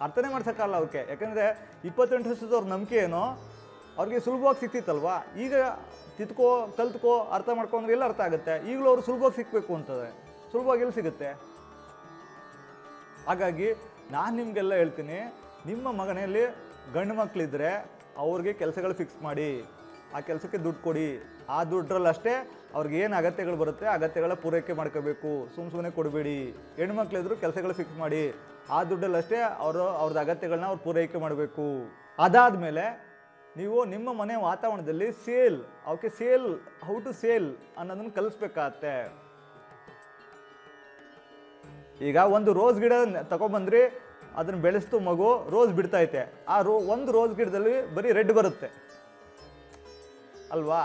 ಅರ್ಥನೇ ಮಾಡ್ಸೋಕ್ಕಾಗಲ್ಲ ಅವ್ರಿಗೆ. ಯಾಕಂದರೆ 28 ವರ್ಷದವ್ರ ನಂಬಿಕೆ ಏನೋ ಅವ್ರಿಗೆ ಸುಲಭವಾಗಿ ಸಿಕ್ತಿತ್ತಲ್ವಾ. ಈಗ ತಿತ್ಕೋ ಕಲ್ತ್ಕೋ ಅರ್ಥ ಮಾಡ್ಕೊಂಡ್ರೆ ಎಲ್ಲ ಅರ್ಥ ಆಗುತ್ತೆ. ಈಗಲೂ ಅವರು ಸುಲಭವಾಗಿ ಸಿಕ್ಕಬೇಕು ಅಂತಂದರೆ ಸುಲಭವಾಗಿ ಎಲ್ಲಿ ಸಿಗುತ್ತೆ? ಹಾಗಾಗಿ ನಾನು ನಿಮಗೆಲ್ಲ ಹೇಳ್ತೀನಿ, ನಿಮ್ಮ ಮನೆಯಲ್ಲಿ ಗಂಡು ಮಕ್ಕಳಿದ್ರೆ ಅವ್ರಿಗೆ ಕೆಲಸಗಳು ಫಿಕ್ಸ್ ಮಾಡಿ, ಆ ಕೆಲಸಕ್ಕೆ ದುಡ್ಡು ಕೊಡಿ. ಆ ದುಡ್ಡರಲ್ಲಷ್ಟೇ ಅವ್ರಿಗೆ ಏನು ಅಗತ್ಯಗಳು ಬರುತ್ತೆ ಅಗತ್ಯಗಳ ಪೂರೈಕೆ ಮಾಡ್ಕೋಬೇಕು, ಸುಮ್ಮನೆ ಕೊಡಬೇಡಿ. ಹೆಣ್ಮಕ್ಳಿದ್ರು ಕೆಲಸಗಳು ಫಿಕ್ಸ್ ಮಾಡಿ, ಆ ದುಡ್ಡಲ್ಲಷ್ಟೇ ಅವ್ರದ್ದು ಅಗತ್ಯಗಳನ್ನ ಅವ್ರು ಪೂರೈಕೆ ಮಾಡಬೇಕು. ಅದಾದಮೇಲೆ ನೀವು ನಿಮ್ಮ ಮನೆ ವಾತಾವರಣದಲ್ಲಿ ಅವಕ್ಕೆ ಹೌ ಟು ಸೇಲ್ ಅನ್ನೋದನ್ನು ಕಲಿಸ್ಬೇಕಾಗತ್ತೆ. ಈಗ ಒಂದು ರೋಸ್ ಗಿಡ ತಗೊಬಂದ್ರಿ, ಅದನ್ನು ಬೆಳೆಸ್ತು ಮಗು, ರೋಸ್ ಬಿಡ್ತೈತೆ. ಒಂದು ರೋಸ್ ಗಿಡದಲ್ಲಿ ಬರೀ ರೆಡ್ ಬರುತ್ತೆ ಅಲ್ವಾ.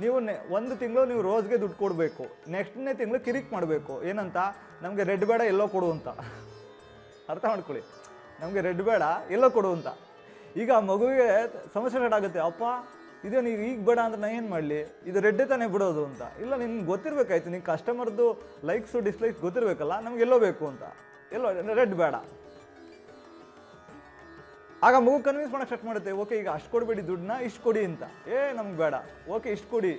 ನೀವು 1 ತಿಂಗಳು ನೀವು ರೋಸ್ಗೆ ದುಡ್ಡು ಕೊಡಬೇಕು, ನೆಕ್ಸ್ಟ್ನೇ ತಿಂಗಳು ಕಿರಿಕ್ ಮಾಡಬೇಕು. ಏನಂತ? ನಮಗೆ ರೆಡ್ ಬೇಡ ಎಲ್ಲೋ ಕೊಡು ಅಂತ. ಅರ್ಥ ಮಾಡ್ಕೊಳ್ಳಿ, ನಮಗೆ ರೆಡ್ ಬೇಡ ಎಲ್ಲೋ ಕೊಡು ಅಂತ. ಈಗ ಆ ಮಗುವಿಗೆ ಸಮಸ್ಯೆ ಸ್ಟಾರ್ಟ್ ಆಗುತ್ತೆ. ಅಪ್ಪ ಇದೇ ನೀವು ಈಗ ಬೇಡ ಅಂದ್ರೆ ನಾನು ಏನು ಮಾಡಲಿ, ಇದು ರೆಡ್ಡೇ ತಾನೇ ಬಿಡೋದು ಅಂತ. ಇಲ್ಲ, ನಿಮ್ಗೆ ಗೊತ್ತಿರಬೇಕಾಯ್ತು, ನೀವು ಕಸ್ಟಮರ್ದು ಲೈಕ್ಸು ಡಿಸ್ಲೈಕ್ಸ್ ಗೊತ್ತಿರಬೇಕಲ್ಲ, ನಮ್ಗೆ ಎಲ್ಲೋ ಬೇಕು ಅಂತ, ಎಲ್ಲೋ ರೆಡ್ ಬೇಡ. ಆಗ ಮಗು ಕನ್ವಿನ್ಸ್ ಮಾಡೋಕ್ಕೆ ಸ್ಟಾರ್ಟ್ ಮಾಡುತ್ತೆ. ಓಕೆ, ಈಗ ಅಷ್ಟು ಕೊಡಬೇಡಿ ದುಡ್ಡನ್ನ, ಇಷ್ಟು ಕೊಡಿ ಅಂತ. ನಮ್ಗೆ ಬೇಡ, ಓಕೆ ಇಷ್ಟು ಕೊಡಿ.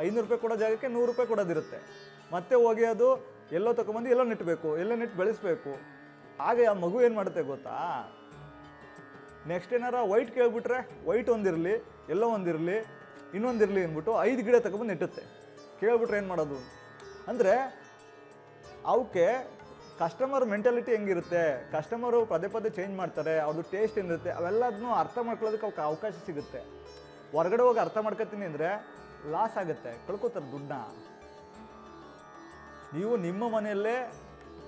500 ರೂಪಾಯಿ ಕೊಡೋ ಜಾಗಕ್ಕೆ 100 ರೂಪಾಯಿ ಕೊಡೋದಿರುತ್ತೆ. ಮತ್ತೆ ಹೋಗಿ ಅದು ಎಲ್ಲೋ ತಗೊಂಬಂದು ಎಲ್ಲೋ ನೆಟ್ಟಬೇಕು, ಎಲ್ಲೋ ನೆಟ್ಟು ಬೆಳೆಸ್ಬೇಕು. ಆಗ ಆ ಮಗು ಏನು ಮಾಡುತ್ತೆ ಗೊತ್ತಾ? ನೆಕ್ಸ್ಟ್ ಏನಾರ ವೈಟ್ ಕೇಳ್ಬಿಟ್ರೆ, ವೈಟ್ ಒಂದಿರಲಿ, ಎಲ್ಲೋ ಒಂದಿರಲಿ, ಇನ್ನೊಂದಿರಲಿ ಅಂದ್ಬಿಟ್ಟು 5 ಗಿಡ ತಗೊಬಂದು ನೆಟ್ಟುತ್ತೆ. ಕೇಳ್ಬಿಟ್ರೆ ಏನು ಮಾಡೋದು? ಅಂದರೆ ಅವಕ್ಕೆ ಕಸ್ಟಮರ್ ಮೆಂಟಾಲಿಟಿ ಹೆಂಗಿರುತ್ತೆ, ಕಸ್ಟಮರು ಪದೇ ಪದೇ ಚೇಂಜ್ ಮಾಡ್ತಾರೆ, ಅವ್ರದ್ದು ಟೇಸ್ಟ್ ಏನಿರುತ್ತೆ, ಅವೆಲ್ಲದನ್ನೂ ಅರ್ಥ ಮಾಡ್ಕೊಳ್ಳೋದಕ್ಕೆ ಅವಕ್ಕೆ ಅವಕಾಶ ಸಿಗುತ್ತೆ. ಹೊರಗಡೆ ಹೋಗಿ ಅರ್ಥ ಮಾಡ್ಕೊತೀನಿ ಅಂದರೆ ಲಾಸ್ ಆಗುತ್ತೆ, ಕಳ್ಕೊತಾರೆ ದುಡ್ಡನ್ನ. ನೀವು ನಿಮ್ಮ ಮನೆಯಲ್ಲೇ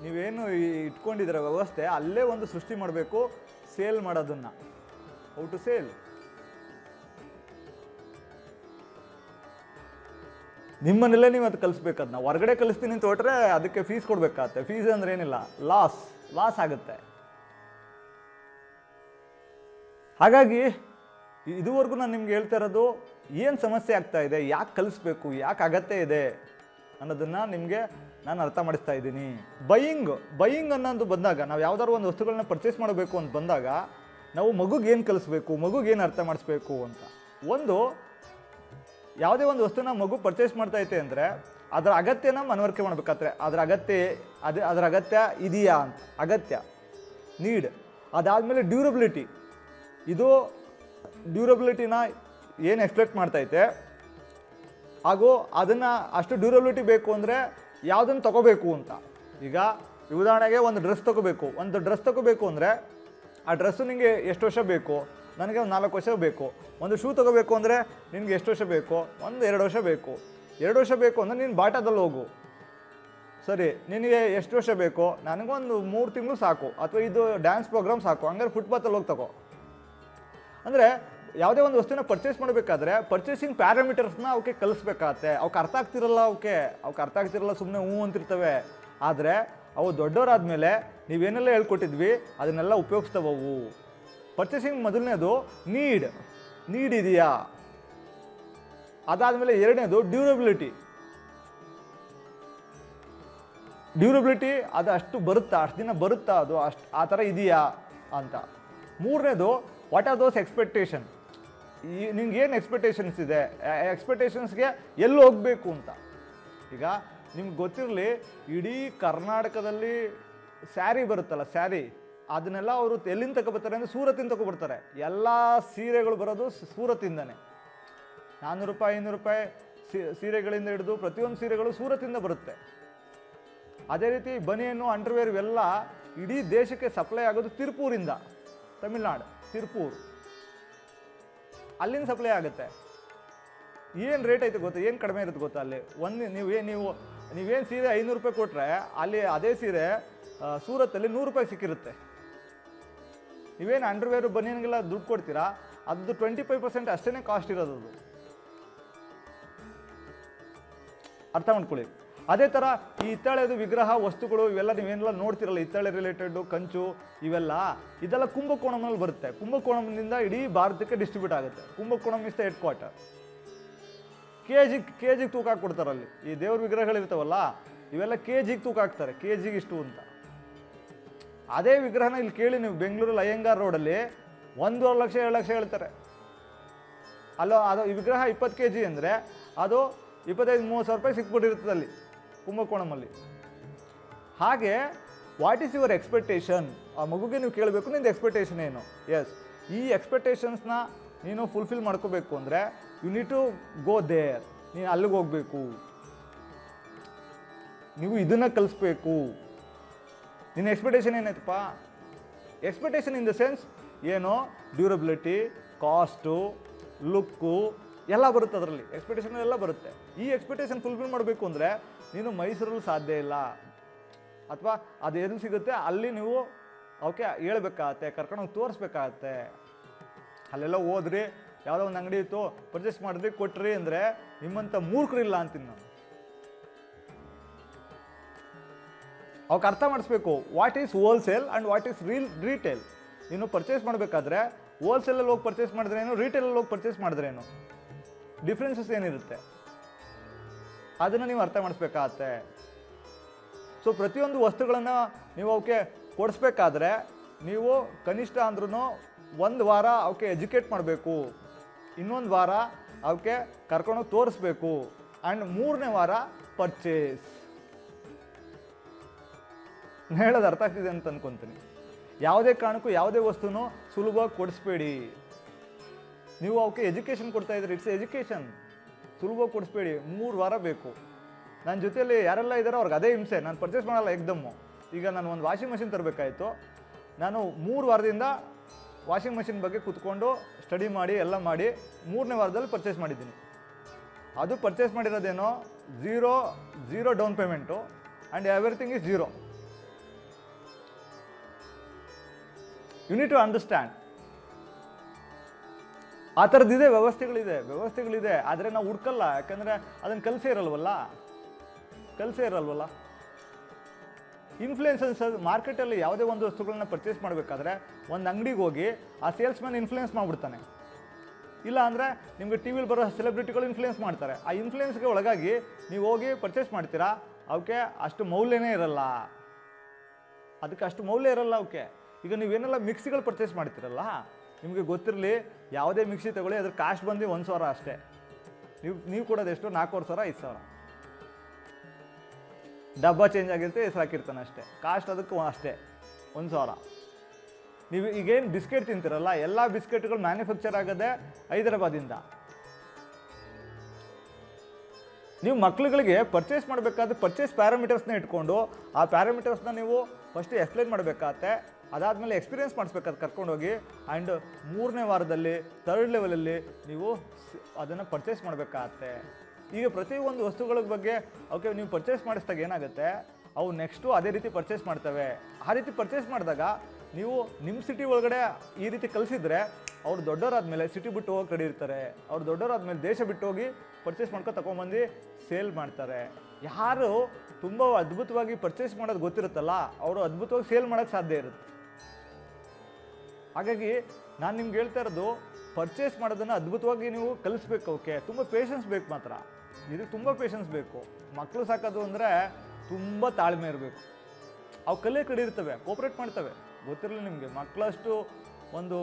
ನೀವೇನು ಇಟ್ಕೊಂಡಿದ್ದೀರ ವ್ಯವಸ್ಥೆ, ಅಲ್ಲೇ ಒಂದು ಸೃಷ್ಟಿ ಮಾಡಬೇಕು, ಸೇಲ್ ಮಾಡೋದನ್ನು. How to sale. ನಿಮ್ಮನೆಲ್ಲೇ ನೀವು ಅದು ಕಲಿಸ್ಬೇಕು. ಅದನ್ನ ಹೊರಗಡೆ ಕಲಿಸ್ತೀನಿ ಅಂತ ಹೊರಟ್ರೆ ಅದಕ್ಕೆ ಫೀಸ್ ಕೊಡಬೇಕಾಗತ್ತೆ. ಫೀಸ್ ಅಂದ್ರೆ ಏನಿಲ್ಲ, ಲಾಸ್ ಆಗುತ್ತೆ. ಹಾಗಾಗಿ ಇದುವರೆಗೂ ನಾನು ನಿಮ್ಗೆ ಹೇಳ್ತಾ ಇರೋದು, ಏನು ಸಮಸ್ಯೆ ಆಗ್ತಾ ಇದೆ, ಯಾಕೆ ಕಲಿಸ್ಬೇಕು, ಯಾಕೆ ಅಗತ್ಯ ಇದೆ ಅನ್ನೋದನ್ನು ನಿಮಗೆ ನಾನು ಅರ್ಥ ಮಾಡಿಸ್ತಾ ಇದ್ದೀನಿ. ಬೈಯಿಂಗ್ ಅನ್ನೋದು ಬಂದಾಗ, ನಾವು ಯಾವ್ದಾದ್ರು ಒಂದು ವಸ್ತುಗಳನ್ನ ಪರ್ಚೇಸ್ ಮಾಡಬೇಕು ಅಂತ ಬಂದಾಗ ನಾವು ಮಗುಗೆ ಏನು ಕಲಿಸ್ಬೇಕು, ಮಗುಗೆ ಏನು ಅರ್ಥ ಮಾಡಿಸ್ಬೇಕು ಅಂತ. ಯಾವುದೇ ಒಂದು ವಸ್ತುನ ಮಗು ಪರ್ಚೇಸ್ ಮಾಡ್ತೈತೆ ಅಂದರೆ ಅದರ ಅಗತ್ಯನ ಮನವರಿಕೆ ಮಾಡಬೇಕಾದ್ರೆ ಅದರ ಅಗತ್ಯ ಇದೆಯಾ ಅಂತ, ಅಗತ್ಯ ನೀಡ್. ಅದಾದಮೇಲೆ ಡ್ಯೂರಬಿಲಿಟಿನ ಏನು ಎಕ್ಸ್ಪೆಕ್ಟ್ ಮಾಡ್ತೈತೆ, ಹಾಗೂ ಅದನ್ನು ಅಷ್ಟು ಡ್ಯೂರಬಿಲಿಟಿ ಬೇಕು ಅಂದರೆ ಯಾವುದನ್ನು ತಗೋಬೇಕು ಅಂತ. ಈಗ ಉದಾಹರಣೆಗೆ ಒಂದು ಡ್ರೆಸ್ ತಗೋಬೇಕು ಅಂದರೆ ಆ ಡ್ರೆಸ್ಸು ನಿಮಗೆ ಎಷ್ಟು ವರ್ಷ ಬೇಕು? ನನಗೆ ಒಂದು 4 ವರ್ಷ ಬೇಕು. ಒಂದು ಶೂ ತೊಗೋಬೇಕು ಅಂದರೆ ನಿನಗೆ ಎಷ್ಟು ವರ್ಷ ಬೇಕು? 1-2 ವರ್ಷ ಬೇಕು. 2 ವರ್ಷ ಬೇಕು ಅಂದರೆ ನೀನು ಬಾಟಾದಲ್ಲಿ ಹೋಗು. ಸರಿ, ನಿನಗೆ ಎಷ್ಟು ವರ್ಷ ಬೇಕು? ನನಗೊಂದು 3 ತಿಂಗಳು ಸಾಕು, ಅಥವಾ ಇದು ಡ್ಯಾನ್ಸ್ ಪ್ರೋಗ್ರಾಮ್ ಸಾಕು, ಹಂಗಾರೆ ಫುಟ್ಪಾತಲ್ಲಿ ಹೋಗಿ ತಗೋ. ಅಂದರೆ ಯಾವುದೇ ಒಂದು ವಸ್ತುನ ಪರ್ಚೇಸ್ ಮಾಡಬೇಕಾದ್ರೆ ಪರ್ಚೇಸಿಂಗ್ ಪ್ಯಾರಾಮೀಟರ್ಸ್ನ ಅವಕ್ಕೆ ಕಲಿಸ್ಬೇಕಾಗತ್ತೆ. ಅವಕ್ಕೆ ಅರ್ಥ ಆಗ್ತಿರಲ್ಲ, ಸುಮ್ಮನೆ ಹ್ಞೂ ಅಂತಿರ್ತವೆ. ಆದರೆ ಅವು ದೊಡ್ಡವರಾದ್ಮೇಲೆ ನೀವೇನೆಲ್ಲ ಹೇಳ್ಕೊಟ್ಟಿದ್ವಿ ಅದನ್ನೆಲ್ಲ ಉಪಯೋಗಿಸ್ತವವು. ಪರ್ಚೇಸಿಂಗ್ ಮೊದಲನೇದು ನೀಡ್ ಇದೆಯಾ. ಅದಾದಮೇಲೆ ಎರಡನೇದು ಡ್ಯೂರಬಿಲಿಟಿ, ಅದು ಅಷ್ಟು ದಿನ ಬರುತ್ತಾ, ಅದು ಆ ಥರ ಇದೆಯಾ ಅಂತ. ಮೂರನೇದು ವಾಟ್ ಆರ್ ದೋಸ್ ಎಕ್ಸ್ಪೆಕ್ಟೇಷನ್, ನಿಮ್ಗೆ ಏನು ಎಕ್ಸ್ಪೆಕ್ಟೇಷನ್ಸ್ ಇದೆ, ಎಕ್ಸ್ಪೆಕ್ಟೇಷನ್ಸ್ಗೆ ಎಲ್ಲಿ ಹೋಗಬೇಕು ಅಂತ. ಈಗ ನಿಮ್ಗೆ ಗೊತ್ತಿರಲಿ, ಇಡೀ ಕರ್ನಾಟಕದಲ್ಲಿ ಸ್ಯಾರಿ ಬರುತ್ತಲ್ಲ, ಸ್ಯಾರಿ, ಅದನ್ನೆಲ್ಲ ಅವರು ಎಲ್ಲಿಂದ ತಗೊಬರ್ತಾರೆ ಅಂದರೆ ಸೂರತ್ತಿಂದ ತಗೊಬರ್ತಾರೆ. ಎಲ್ಲ ಸೀರೆಗಳು ಬರೋದು ಸೂರತ್ತಿಂದನೇ. 400 ರೂಪಾಯಿ 500 ರೂಪಾಯಿ ಸೀರೆಗಳಿಂದ ಹಿಡಿದು ಪ್ರತಿಯೊಂದು ಸೀರೆಗಳು ಸೂರತ್ತಿಂದ ಬರುತ್ತೆ. ಅದೇ ರೀತಿ ಬನಿಯನ್ನು, ಅಂಡರ್ವೇರ್ ಇವೆಲ್ಲ ಇಡೀ ದೇಶಕ್ಕೆ ಸಪ್ಲೈ ಆಗೋದು ತಿರುಪೂರಿಂದ, ತಮಿಳ್ನಾಡು ತಿರುಪೂರು, ಅಲ್ಲಿಂದ ಸಪ್ಲೈ ಆಗುತ್ತೆ. ಏನು ರೇಟ್ ಐತೆ ಗೊತ್ತಾ, ಏನು ಕಡಿಮೆ ಇರುತ್ತೆ ಗೊತ್ತಾ ಅಲ್ಲಿ. ನೀವೇನು ಸೀರೆ 500 ರೂಪಾಯಿ ಕೊಟ್ಟರೆ ಅಲ್ಲಿ ಅದೇ ಸೀರೆ ಸೂರತ್ತಲ್ಲಿ 100 ರೂಪಾಯಿ ಸಿಕ್ಕಿರುತ್ತೆ. ನೀವೇನು ಅಂಡರ್ವೇರು ಬನಿಯನ್ಗೆಲ್ಲ ದುಡ್ಡು ಕೊಡ್ತೀರಾ, ಅದು 25% ಅಷ್ಟೇ ಕಾಸ್ಟ್ ಇರೋದು. ಅದು ಅರ್ಥ ಮಾಡ್ಕೊಳ್ಳಿ. ಅದೇ ಥರ ಈ ಹಿತ್ತಾಳೆದು ವಿಗ್ರಹ ವಸ್ತುಗಳು ಇವೆಲ್ಲ ನೀವೇನೆಲ್ಲ ನೋಡ್ತಿರಲ್ಲ, ಹಿತ್ತಾಳೆ ರಿಲೇಟೆಡ್ ಕಂಚು ಇವೆಲ್ಲ, ಇದೆಲ್ಲ ಕುಂಭಕೋಣಂನಲ್ಲಿ ಬರುತ್ತೆ. ಕುಂಭಕೋಣಂನಿಂದ ಇಡೀ ಭಾರತಕ್ಕೆ ಡಿಸ್ಟ್ರಿಬ್ಯೂಟ್ ಆಗುತ್ತೆ. Kumbakonam is the head quarter. K ಜಿಗೆ ತೂಕ ಹಾಕ್ಕೊಡ್ತಾರಲ್ಲಿ. ಈ ದೇವ್ರ ವಿಗ್ರಹಗಳಿರ್ತಾವಲ್ಲ ಇವೆಲ್ಲ ಕೆ ಜಿಗೆ ತೂಕ ಹಾಕ್ತಾರೆ, ಕೆ ಜಿಗೆ ಇಷ್ಟು ಅಂತ. ಅದೇ ವಿಗ್ರಹನ ಇಲ್ಲಿ ಕೇಳಿ ನೀವು ಬೆಂಗಳೂರಲ್ಲಿ ಅಯ್ಯಂಗಾರ್ ರೋಡಲ್ಲಿ 1.5 ಲಕ್ಷ 2 ಲಕ್ಷ ಹೇಳ್ತಾರೆ. ಅಲ್ಲೋ ಅದು ಈ ವಿಗ್ರಹ 20 kg ಅಂದರೆ ಅದು 25-30 ಸಾವಿರ ರೂಪಾಯಿ ಸಿಕ್ಬಿಟ್ಟಿರ್ತದೆ ಅಲ್ಲಿ ಕುಂಭಕೋಣಮಲ್ಲಿ. ಹಾಗೆ ವಾಟ್ ಈಸ್ ಯುವರ್ ಎಕ್ಸ್ಪೆಕ್ಟೇಷನ್? ಆ ಮಗುಗೆ ನೀವು ಕೇಳಬೇಕು, ನಿಂದು ಎಕ್ಸ್ಪೆಕ್ಟೇಷನ್ ಏನು? ಎಸ್, ಈ ಎಕ್ಸ್ಪೆಕ್ಟೇಷನ್ಸ್ನ ನೀನು ಫುಲ್ಫಿಲ್ ಮಾಡ್ಕೋಬೇಕು ಅಂದರೆ you need to go there. ನೀನು ಅಲ್ಲಿಗೆ ಹೋಗಬೇಕು, ನೀವು ಇದನ್ನು ಕಲಿಸ್ಬೇಕು. ನಿನ್ನ ಎಕ್ಸ್ಪೆಕ್ಟೇಷನ್ ಏನಾಯ್ತಪ್ಪ? ಎಕ್ಸ್ಪೆಕ್ಟೇಷನ್ ಇನ್ ದ ಸೆನ್ಸ್ ಏನೋ ಡ್ಯೂರಬಿಲಿಟಿ, ಕಾಸ್ಟು, ಲುಕ್ಕು ಎಲ್ಲ ಬರುತ್ತೆ ಅದರಲ್ಲಿ. ಎಕ್ಸ್ಪೆಕ್ಟೇಷನ್ ಎಲ್ಲ ಬರುತ್ತೆ. ಈ ಎಕ್ಸ್ಪೆಕ್ಟೇಷನ್ ಫುಲ್ಫಿಲ್ ಮಾಡಬೇಕು ಅಂದರೆ ನೀನು ಮೈಸೂರಲ್ಲಿ ಸಾಧ್ಯ ಇಲ್ಲ, ಅಥವಾ ಅದು ಎಲ್ಲಿ ಸಿಗುತ್ತೆ ಅಲ್ಲಿ ನೀವು ಅವಕ್ಕೆ ಹೇಳ್ಬೇಕಾಗತ್ತೆ, ಕರ್ಕೊಂಡೋಗಿ ತೋರಿಸ್ಬೇಕಾಗತ್ತೆ. ಅಲ್ಲೆಲ್ಲ ಹೋದ್ರಿ, ಯಾವುದೋ ಒಂದು ಅಂಗಡಿ ಇತ್ತು, ಪರ್ಚೇಸ್ ಮಾಡಿದ್ರಿ, ಕೊಟ್ರಿ ಅಂದರೆ ನಿಮ್ಮಂಥ ಮೂರ್ಖರಿಲ್ಲ ಅಂತೀನಿ ನಾನು. ಅವಕ್ಕೆ ಅರ್ಥ ಮಾಡಿಸ್ಬೇಕು what is wholesale and what is retail. ನೀನು ಪರ್ಚೇಸ್ ಮಾಡಬೇಕಾದ್ರೆ ಹೋಲ್ಸೇಲಲ್ಲಿ ಹೋಗಿ ಪರ್ಚೇಸ್ ಮಾಡಿದ್ರೇನು, ರಿಟೇಲಲ್ಲಿ ಹೋಗಿ ಪರ್ಚೇಸ್ ಮಾಡಿದ್ರೇನು, ಡಿಫ್ರೆನ್ಸಸ್ ಏನಿರುತ್ತೆ ಅದನ್ನು ನೀವು ಅರ್ಥ ಮಾಡಿಸ್ಬೇಕಾಗತ್ತೆ. ಸೊ ಪ್ರತಿಯೊಂದು ವಸ್ತುಗಳನ್ನು ನೀವು ಅವಕ್ಕೆ ಕೊಡಿಸ್ಬೇಕಾದ್ರೆ ನೀವು ಕನಿಷ್ಠ ಅಂದ್ರೂ 1 ವಾರ ಅವಕ್ಕೆ ಎಜುಕೇಟ್ ಮಾಡಬೇಕು, ಇನ್ನೊಂದು ವಾರ ಅವಕ್ಕೆ ಕರ್ಕೊಂಡೋಗಿ ತೋರಿಸ್ಬೇಕು, ಆ್ಯಂಡ್ 3ನೇ ವಾರ ಪರ್ಚೇಸ್. ಹೇಳೋದು ಅರ್ಥ ಆಗ್ತಿದೆ ಅಂತ ಅನ್ಕೊತೀನಿ. ಯಾವುದೇ ಕಾರಣಕ್ಕೂ ಯಾವುದೇ ವಸ್ತುನೂ ಸುಲಭವಾಗಿ ಕೊಡಿಸ್ಬೇಡಿ. ನೀವು ಅವಕ್ಕೆ ಎಜುಕೇಷನ್ ಕೊಡ್ತಾ ಇದ್ದೀರಿ, ಇಟ್ಸ್ ಎಜುಕೇಷನ್. ಸುಲಭವಾಗಿ ಕೊಡಿಸ್ಬೇಡಿ, 3 ವಾರ ಬೇಕು. ನನ್ನ ಜೊತೆಯಲ್ಲಿ ಯಾರೆಲ್ಲ ಇದ್ದಾರೋ ಅವ್ರಿಗೆ ಅದೇ ಹಿಂಸೆ. ನಾನು ಪರ್ಚೇಸ್ ಮಾಡಲ್ಲ ಏಕ್ದಮ್ಮು. ಈಗ ನಾನು ಒಂದು ವಾಷಿಂಗ್ ಮಷಿನ್ ತರಬೇಕಾಯಿತು, ನಾನು 3 ವಾರದಿಂದ ವಾಷಿಂಗ್ ಮಷಿನ್ ಬಗ್ಗೆ ಕೂತ್ಕೊಂಡು ಸ್ಟಡಿ ಮಾಡಿ ಎಲ್ಲ ಮಾಡಿ 3ನೇ ವಾರದಲ್ಲಿ ಪರ್ಚೇಸ್ ಮಾಡಿದ್ದೀನಿ. ಅದು ಪರ್ಚೇಸ್ ಮಾಡಿರೋದೇನೋ zero down payment and everything is zero. You need to understand. ಆ ಥರದ್ದಿದೆ, ವ್ಯವಸ್ಥೆಗಳಿದೆ. ಆದರೆ ನಾವು ಹುಡ್ಕಲ್ಲ, ಯಾಕಂದರೆ ಅದನ್ನು ಕಲಿಸೇ ಇರಲ್ವಲ್ಲ. ಇನ್ಫ್ಲುಯೆನ್ಸಸ್ ಮಾರ್ಕೆಟಲ್ಲಿ ಯಾವುದೇ ಒಂದು ವಸ್ತುಗಳನ್ನ ಪರ್ಚೇಸ್ ಮಾಡಬೇಕಾದ್ರೆ ಒಂದು ಅಂಗಡಿಗೆ ಹೋಗಿ ಆ ಸೇಲ್ಸ್ಮ್ಯಾನ್ ಇನ್ಫ್ಲುಯೆನ್ಸ್ ಮಾಡಿಬಿಡ್ತಾನೆ. ಇಲ್ಲ ಅಂದರೆ ನಿಮಗೆ ಟಿ ವಿಲಿ ಬರೋ ಸೆಲೆಬ್ರಿಟಿಗಳು ಇನ್ಫ್ಲುಯೆನ್ಸ್ ಮಾಡ್ತಾರೆ. ಆ ಇನ್ಫ್ಲುಯೆನ್ಸ್ಗೆ ಒಳಗಾಗಿ ನೀವು ಹೋಗಿ ಪರ್ಚೇಸ್ ಮಾಡ್ತೀರಾ, ಅವಕ್ಕೆ ಅಷ್ಟು ಮೌಲ್ಯನೇ ಇರಲ್ಲ. ಅದಕ್ಕೆ ಅಷ್ಟು ಮೌಲ್ಯ ಇರಲ್ಲ ಅವಕ್ಕೆ. ಈಗ ನೀವೇನೆಲ್ಲ ಮಿಕ್ಸಿಗಳು ಪರ್ಚೇಸ್ ಮಾಡ್ತೀರಲ್ಲ, ನಿಮಗೆ ಗೊತ್ತಿರಲಿ, ಯಾವುದೇ ಮಿಕ್ಸಿ ತಗೊಳ್ಳಿ ಅದ್ರ ಕಾಸ್ಟ್ ಬಂದು 1,000 ಅಷ್ಟೇ. ನೀವು ಕೊಡೋದು ಎಷ್ಟು? 4,500 5,000. ಡಬ್ಬ ಚೇಂಜ್ ಆಗಿರುತ್ತೆ, ಹೆಸರು ಹಾಕಿರ್ತಾನೆ ಅಷ್ಟೇ. ಕಾಸ್ಟ್ ಅದಕ್ಕೆ ಅಷ್ಟೇ 1,000. ನೀವು ಈಗೇನು ಬಿಸ್ಕೆಟ್ ತಿಂತೀರಲ್ಲ, ಎಲ್ಲ ಬಿಸ್ಕೆಟ್ಗಳು ಮ್ಯಾನುಫ್ಯಾಕ್ಚರ್ ಆಗೋದೇ ಹೈದರಾಬಾದಿಂದ. ನೀವು ಮಕ್ಳುಗಳಿಗೆ ಪರ್ಚೇಸ್ ಮಾಡಬೇಕಾದ್ರೆ ಪರ್ಚೇಸ್ ಪ್ಯಾರಾಮೀಟರ್ಸ್ನ ಇಟ್ಕೊಂಡು ಆ ಪ್ಯಾರಾಮೀಟರ್ಸ್ನ ನೀವು ಫಸ್ಟ್ ಎಕ್ಸ್ಪ್ಲೈನ್ ಮಾಡಬೇಕಾಗತ್ತೆ. ಅದಾದಮೇಲೆ ಎಕ್ಸ್ಪೀರಿಯೆನ್ಸ್ ಮಾಡಿಸ್ಬೇಕಾದ್ರೆ ಕರ್ಕೊಂಡೋಗಿ, ಆ್ಯಂಡ್ 3ನೇ ವಾರದಲ್ಲಿ 3rd ಲೆವೆಲಲ್ಲಿ ನೀವು ಅದನ್ನು ಪರ್ಚೇಸ್ ಮಾಡಬೇಕಾಗತ್ತೆ. ಈಗ ಪ್ರತಿಯೊಂದು ವಸ್ತುಗಳ ಬಗ್ಗೆ ಅವಕ್ಕೆ ನೀವು ಪರ್ಚೇಸ್ ಮಾಡಿಸಿದಾಗ ಏನಾಗುತ್ತೆ, ಅವು ನೆಕ್ಸ್ಟು ಅದೇ ರೀತಿ ಪರ್ಚೇಸ್ ಮಾಡ್ತವೆ. ಆ ರೀತಿ ಪರ್ಚೇಸ್ ಮಾಡಿದಾಗ ನೀವು ನಿಮ್ಮ ಸಿಟಿ ಒಳಗಡೆ ಈ ರೀತಿ ಕಲಿಸಿದ್ರೆ ಅವ್ರು ದೊಡ್ಡವರಾದ್ಮೇಲೆ ಸಿಟಿ ಬಿಟ್ಟು ಹೋಗಿ ರೆಡಿ ಇರ್ತಾರೆ. ಅವ್ರು ದೊಡ್ಡವರಾದ್ಮೇಲೆ ದೇಶ ಬಿಟ್ಟು ಹೋಗಿ ಪರ್ಚೇಸ್ ಮಾಡ್ಕೊಂಡು ತಗೊಂಬಂದು ಸೇಲ್ ಮಾಡ್ತಾರೆ. ಯಾರು ತುಂಬ ಅದ್ಭುತವಾಗಿ ಪರ್ಚೇಸ್ ಮಾಡೋದು ಗೊತ್ತಿರುತ್ತಲ್ಲ, ಅವರು ಅದ್ಭುತವಾಗಿ ಸೇಲ್ ಮಾಡೋಕ್ಕೆ ಸಾಧ್ಯ ಇರುತ್ತೆ. ಹಾಗಾಗಿ ನಾನು ನಿಮ್ಗೆ ಹೇಳ್ತಾ ಇರೋದು, ಪರ್ಚೇಸ್ ಮಾಡೋದನ್ನು ಅದ್ಭುತವಾಗಿ ನೀವು ಕಲಿಸ್ಬೇಕು. ಅವಕ್ಕೆ ತುಂಬ ಪೇಷನ್ಸ್ ಬೇಕು ಮಾತ್ರ. ಇದಕ್ಕೆ ತುಂಬ ಪೇಷನ್ಸ್ ಬೇಕು. ಮಕ್ಕಳು ಸಾಕೋದು ಅಂದರೆ ತುಂಬ ತಾಳ್ಮೆ ಇರಬೇಕು. ಅವು ಕಲೆ ಕಡೆ ಇರ್ತವೆ, ಕೋಪ್ರೇಟ್ ಮಾಡ್ತವೆ. ಗೊತ್ತಿರಲಿಲ್ಲ ನಿಮಗೆ, ಮಕ್ಕಳಷ್ಟು ಒಂದು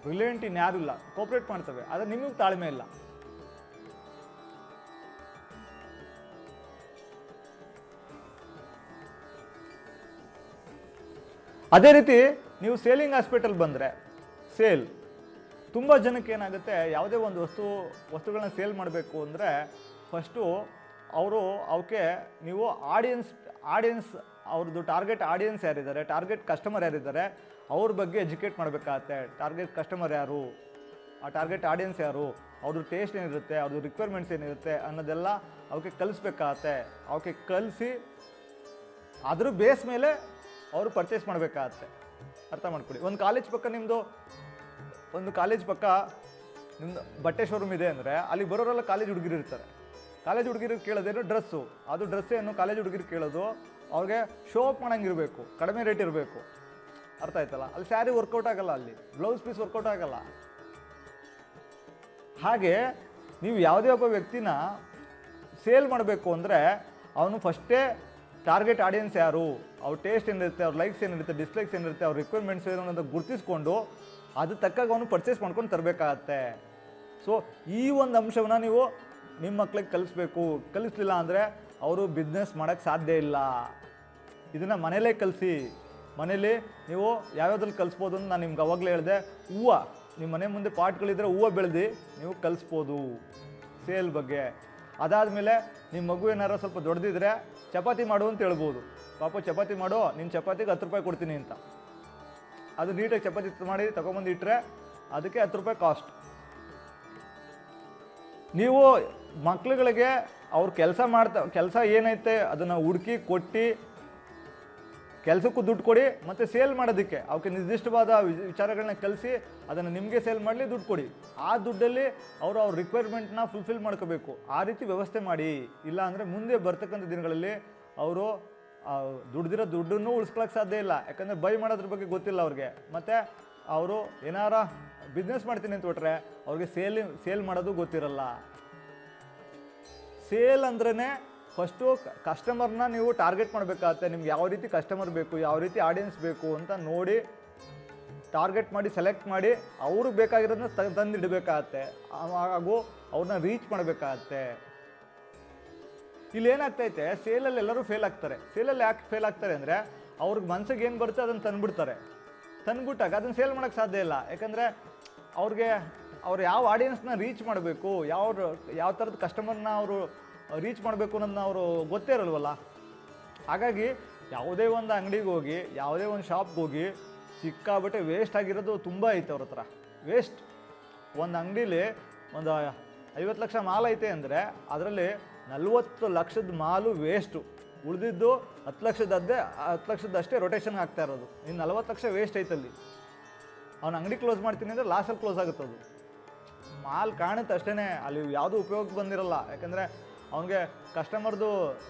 ಬ್ರಿಲಿಯಂಟ್ ಇನ್ಯಾರೂ ಇಲ್ಲ, ಕೋಪ್ರೇಟ್ ಮಾಡ್ತವೆ. ಆದರೆ ನಿಮಗೆ ತಾಳ್ಮೆ ಇಲ್ಲ. ಅದೇ ರೀತಿ ನೀವು ಸೇಲಿಂಗ್ ಆಸ್ಪೆಕ್ಟಲ್ಲಿ ಬಂದರೆ, ಸೇಲ್ ತುಂಬ ಜನಕ್ಕೆ ಏನಾಗುತ್ತೆ, ಯಾವುದೇ ಒಂದು ವಸ್ತುಗಳನ್ನ ಸೇಲ್ ಮಾಡಬೇಕು ಅಂದರೆ ಫಸ್ಟು ಅವಕ್ಕೆ ನೀವು ಆಡಿಯನ್ಸ್ ಅವ್ರದ್ದು ಟಾರ್ಗೆಟ್ ಆಡಿಯನ್ಸ್ ಯಾರಿದ್ದಾರೆ, ಟಾರ್ಗೆಟ್ ಕಸ್ಟಮರ್ ಯಾರಿದ್ದಾರೆ, ಅವ್ರ ಬಗ್ಗೆ ಎಜುಕೇಟ್ ಮಾಡಬೇಕಾಗತ್ತೆ. ಟಾರ್ಗೆಟ್ ಕಸ್ಟಮರ್ ಯಾರು, ಆ ಟಾರ್ಗೆಟ್ ಆಡಿಯನ್ಸ್ ಯಾರು, ಅವ್ರದ್ದು ಟೇಸ್ಟ್ ಏನಿರುತ್ತೆ, ಅವ್ರದ್ದು ರಿಕ್ವೈರ್ಮೆಂಟ್ಸ್ ಏನಿರುತ್ತೆ ಅನ್ನೋದೆಲ್ಲ ಅವಕ್ಕೆ ಕಲಿಸ್ಬೇಕಾಗತ್ತೆ. ಅವಕ್ಕೆ ಕಲಿಸಿ ಅದ್ರ ಬೇಸ್ ಮೇಲೆ ಅವರು ಪರ್ಚೇಸ್ ಮಾಡಬೇಕಾಗತ್ತೆ. ಅರ್ಥ ಮಾಡ್ಕೊಳ್ಳಿ. ಒಂದು ಕಾಲೇಜ್ ಪಕ್ಕ ನಿಮ್ಮದು ಬಟ್ಟೆ ಶೋರೂಮ್ ಇದೆ ಅಂದರೆ ಅಲ್ಲಿ ಬರೋರೆಲ್ಲ ಕಾಲೇಜ್ ಹುಡುಗಿರು ಇರ್ತಾರೆ. ಕಾಲೇಜ್ ಹುಡುಗಿರಿಗೆ ಕೇಳೋದೇನು ಡ್ರೆಸ್ಸು, ಅದು ಡ್ರೆಸ್ ಏನು ಕಾಲೇಜ್ ಹುಡುಗಿರಿಗೆ ಕೇಳೋದು ಅವ್ರಿಗೆ ಶೋ ಅಪ್ ಮಾಡಂಗಿರಬೇಕು, ಕಡಿಮೆ ರೇಟ್ ಇರಬೇಕು. ಅರ್ಥ ಆಯ್ತಲ್ಲ? ಅಲ್ಲಿ ಸ್ಯಾರಿ ವರ್ಕೌಟ್ ಆಗಲ್ಲ, ಅಲ್ಲಿ ಬ್ಲೌಸ್ ಪೀಸ್ ವರ್ಕೌಟ್ ಆಗಲ್ಲ. ಹಾಗೆ ನೀವು ಯಾವುದೇ ಒಬ್ಬ ವ್ಯಕ್ತಿನ ಸೇಲ್ ಮಾಡಬೇಕು ಅಂದರೆ ಅವನು ಫಸ್ಟೇ ಟಾರ್ಗೆಟ್ ಆಡಿಯನ್ಸ್ ಯಾರು, ಅವ್ರ ಟೇಸ್ಟ್ ಏನಿರುತ್ತೆ, ಅವ್ರ ಲೈಕ್ಸ್ ಏನಿರುತ್ತೆ, ಡಿಸ್ಲೈಕ್ಸ್ ಏನಿರುತ್ತೆ, ಅವ್ರ ರಿಕ್ವೈರ್ಮೆಂಟ್ಸ್ ಏನು ಅಂತ ಗುರುತಿಸ್ಕೊಂಡು ಅದು ತಕ್ಕಾಗ ಅವನು ಪರ್ಚೇಸ್ ಮಾಡ್ಕೊಂಡು ತರಬೇಕಾಗತ್ತೆ. ಸೊ ಈ ಒಂದು ಅಂಶವನ್ನು ನೀವು ನಿಮ್ಮ ಮಕ್ಳಿಗೆ ಕಲಿಸ್ಬೇಕು. ಕಲಿಸ್ಲಿಲ್ಲ ಅಂದರೆ ಅವರು ಬಿಸ್ನೆಸ್ ಮಾಡೋಕ್ಕೆ ಸಾಧ್ಯ ಇಲ್ಲ. ಇದನ್ನು ಮನೇಲೇ ಕಲಿಸಿ. ಮನೇಲಿ ನೀವು ಯಾವ್ಯಾವ್ದ್ರಲ್ಲಿ ಕಲಿಸ್ಬೋದು ಅಂತ ನಾನು ನಿಮ್ಗೆ ಅವಾಗಲೇ ಹೇಳಿದೆ. ಹೂವು ನಿಮ್ಮ ಮನೆ ಮುಂದೆ ಪಾಟ್ಗಳಿದ್ರೆ ಹೂವು ಬೆಳೆದು ನೀವು ಕಲಿಸ್ಬೋದು ಸೇಲ್ ಬಗ್ಗೆ. ಅದಾದಮೇಲೆ ನಿಮ್ಮ ಮಗು ಏನಾರು ಸ್ವಲ್ಪ ದೊಡ್ಡದಿದ್ರೆ ಚಪಾತಿ ಮಾಡು ಅಂತ ಹೇಳ್ಬೋದು. ಪಾಪ ಚಪಾತಿ ಮಾಡೋ, ನಿನ್ನ ಚಪಾತಿಗೆ 10 ರೂಪಾಯಿ ಕೊಡ್ತೀನಿ ಅಂತ. ಅದು ನೀಟಾಗಿ ಚಪಾತಿ ಮಾಡಿ ತಗೊಂಬಂದು ಇಟ್ಟರೆ ಅದಕ್ಕೆ 10 ರೂಪಾಯಿ ಕಾಸ್ಟ್. ನೀವು ಮಕ್ಳುಗಳಿಗೆ ಅವ್ರು ಕೆಲಸ ಏನೈತೆ ಅದನ್ನು ಹುಡುಕಿ ಕೊಟ್ಟು ಕೆಲಸಕ್ಕೂ ದುಡ್ಡು ಕೊಡಿ, ಮತ್ತು ಸೇಲ್ ಮಾಡೋದಕ್ಕೆ ಅವಕ್ಕೆ ನಿರ್ದಿಷ್ಟವಾದ ವಿಚಾರಗಳನ್ನ ಕಲಿಸಿ ಅದನ್ನು ನಿಮಗೆ ಸೇಲ್ ಮಾಡಲಿ, ದುಡ್ಡು ಕೊಡಿ. ಆ ದುಡ್ಡಲ್ಲಿ ಅವ್ರ ರಿಕ್ವೈರ್ಮೆಂಟ್ನ ಫುಲ್ಫಿಲ್ ಮಾಡ್ಕೋಬೇಕು. ಆ ರೀತಿ ವ್ಯವಸ್ಥೆ ಮಾಡಿ. ಇಲ್ಲ ಅಂದರೆ ಮುಂದೆ ಬರ್ತಕ್ಕಂಥ ದಿನಗಳಲ್ಲಿ ಅವರು ದುಡ್ದಿರೋ ದುಡ್ಡನ್ನು ಉಳಿಸ್ಕೊಳ್ಳೋಕೆ ಸಾಧ್ಯ ಇಲ್ಲ. ಯಾಕಂದರೆ ಬೈ ಮಾಡೋದ್ರ ಬಗ್ಗೆ ಗೊತ್ತಿಲ್ಲ ಅವ್ರಿಗೆ. ಮತ್ತು ಅವರು ಏನಾರ ಬಿಸ್ನೆಸ್ ಮಾಡ್ತೀನಿ ಅಂತ ಹೊಟ್ರೆ ಅವ್ರಿಗೆ ಸೇಲ್ ಮಾಡೋದು ಗೊತ್ತಿರಲ್ಲ. ಸೇಲ್ ಅಂದ್ರೇ ಫಸ್ಟು ಕಸ್ಟಮರ್ನ ನೀವು ಟಾರ್ಗೆಟ್ ಮಾಡಬೇಕಾಗತ್ತೆ. ನಿಮ್ಗೆ ಯಾವ ರೀತಿ ಕಸ್ಟಮರ್ ಬೇಕು, ಯಾವ ರೀತಿ ಆಡಿಯನ್ಸ್ ಬೇಕು ಅಂತ ನೋಡಿ ಟಾರ್ಗೆಟ್ ಮಾಡಿ ಸೆಲೆಕ್ಟ್ ಮಾಡಿ ಅವ್ರಿಗೆ ಬೇಕಾಗಿರೋದನ್ನ ತಂದಿಡಬೇಕಾಗತ್ತೆ. ಹಾಗೂ ಅವ್ರನ್ನ ರೀಚ್ ಮಾಡಬೇಕಾಗತ್ತೆ. ಇಲ್ಲಿ ಏನಾಗ್ತೈತೆ, ಸೇಲಲ್ಲಿ ಎಲ್ಲರೂ ಫೇಲ್ ಆಗ್ತಾರೆ. ಸೇಲಲ್ಲಿ ಯಾಕೆ ಫೇಲ್ ಆಗ್ತಾರೆ ಅಂದರೆ ಅವ್ರಿಗೆ ಮನ್ಸಿಗೆ ಏನು ಬರುತ್ತೆ ಅದನ್ನು ತಂದ್ಬಿಟ್ಟಾಗ ಅದನ್ನು ಸೇಲ್ ಮಾಡೋಕ್ಕೆ ಸಾಧ್ಯ ಇಲ್ಲ. ಯಾಕಂದರೆ ಅವ್ರು ಯಾವ ಆಡಿಯನ್ಸ್ನ ರೀಚ್ ಮಾಡಬೇಕು, ಯಾವ ಥರದ ಕಸ್ಟಮರ್ನ ಅವರು ರೀಚ್ ಮಾಡಬೇಕು ಅನ್ನೋದನ್ನ ಅವರು ಗೊತ್ತೇ ಇರಲ್ವಲ್ಲ. ಹಾಗಾಗಿ ಯಾವುದೇ ಒಂದು ಅಂಗಡಿಗೆ ಹೋಗಿ, ಯಾವುದೇ ಒಂದು ಶಾಪ್ಗೆ ಹೋಗಿ ಸಿಕ್ಕಾಬಿಟ್ಟೆ ವೇಸ್ಟ್ ಆಗಿರೋದು ತುಂಬ ಐತೆ ಅವ್ರ ಹತ್ರ. ವೇಸ್ಟ್ ಒಂದು ಅಂಗಡೀಲಿ ಒಂದು 50 ಲಕ್ಷ ಮಾಲ್ ಐತೆ ಅಂದರೆ ಅದರಲ್ಲಿ 40 ಲಕ್ಷದ ಮಾಲು ವೇಸ್ಟು. ಉಳಿದಿದ್ದು 10 ಲಕ್ಷದಷ್ಟೇ ರೊಟೇಷನ್ಗೆ ಆಗ್ತಾ ಇರೋದು. ಇನ್ನು 40 ಲಕ್ಷ ವೇಸ್ಟ್ ಐತಲ್ಲಿ. ಅವ್ನು ಅಂಗಡಿ ಕ್ಲೋಸ್ ಮಾಡ್ತೀನಿ ಅಂದರೆ ಲಾಸಲ್ಲಿ ಕ್ಲೋಸ್ ಆಗುತ್ತೆ. ಅದು ಮಾಲ್ ಕಾಣುತ್ತೆ ಅಷ್ಟೇ, ಅಲ್ಲಿ ಯಾವುದೂ ಉಪಯೋಗಕ್ಕೆ ಬಂದಿರಲ್ಲ. ಯಾಕಂದರೆ ಅವನಿಗೆ ಕಸ್ಟಮರ್ದು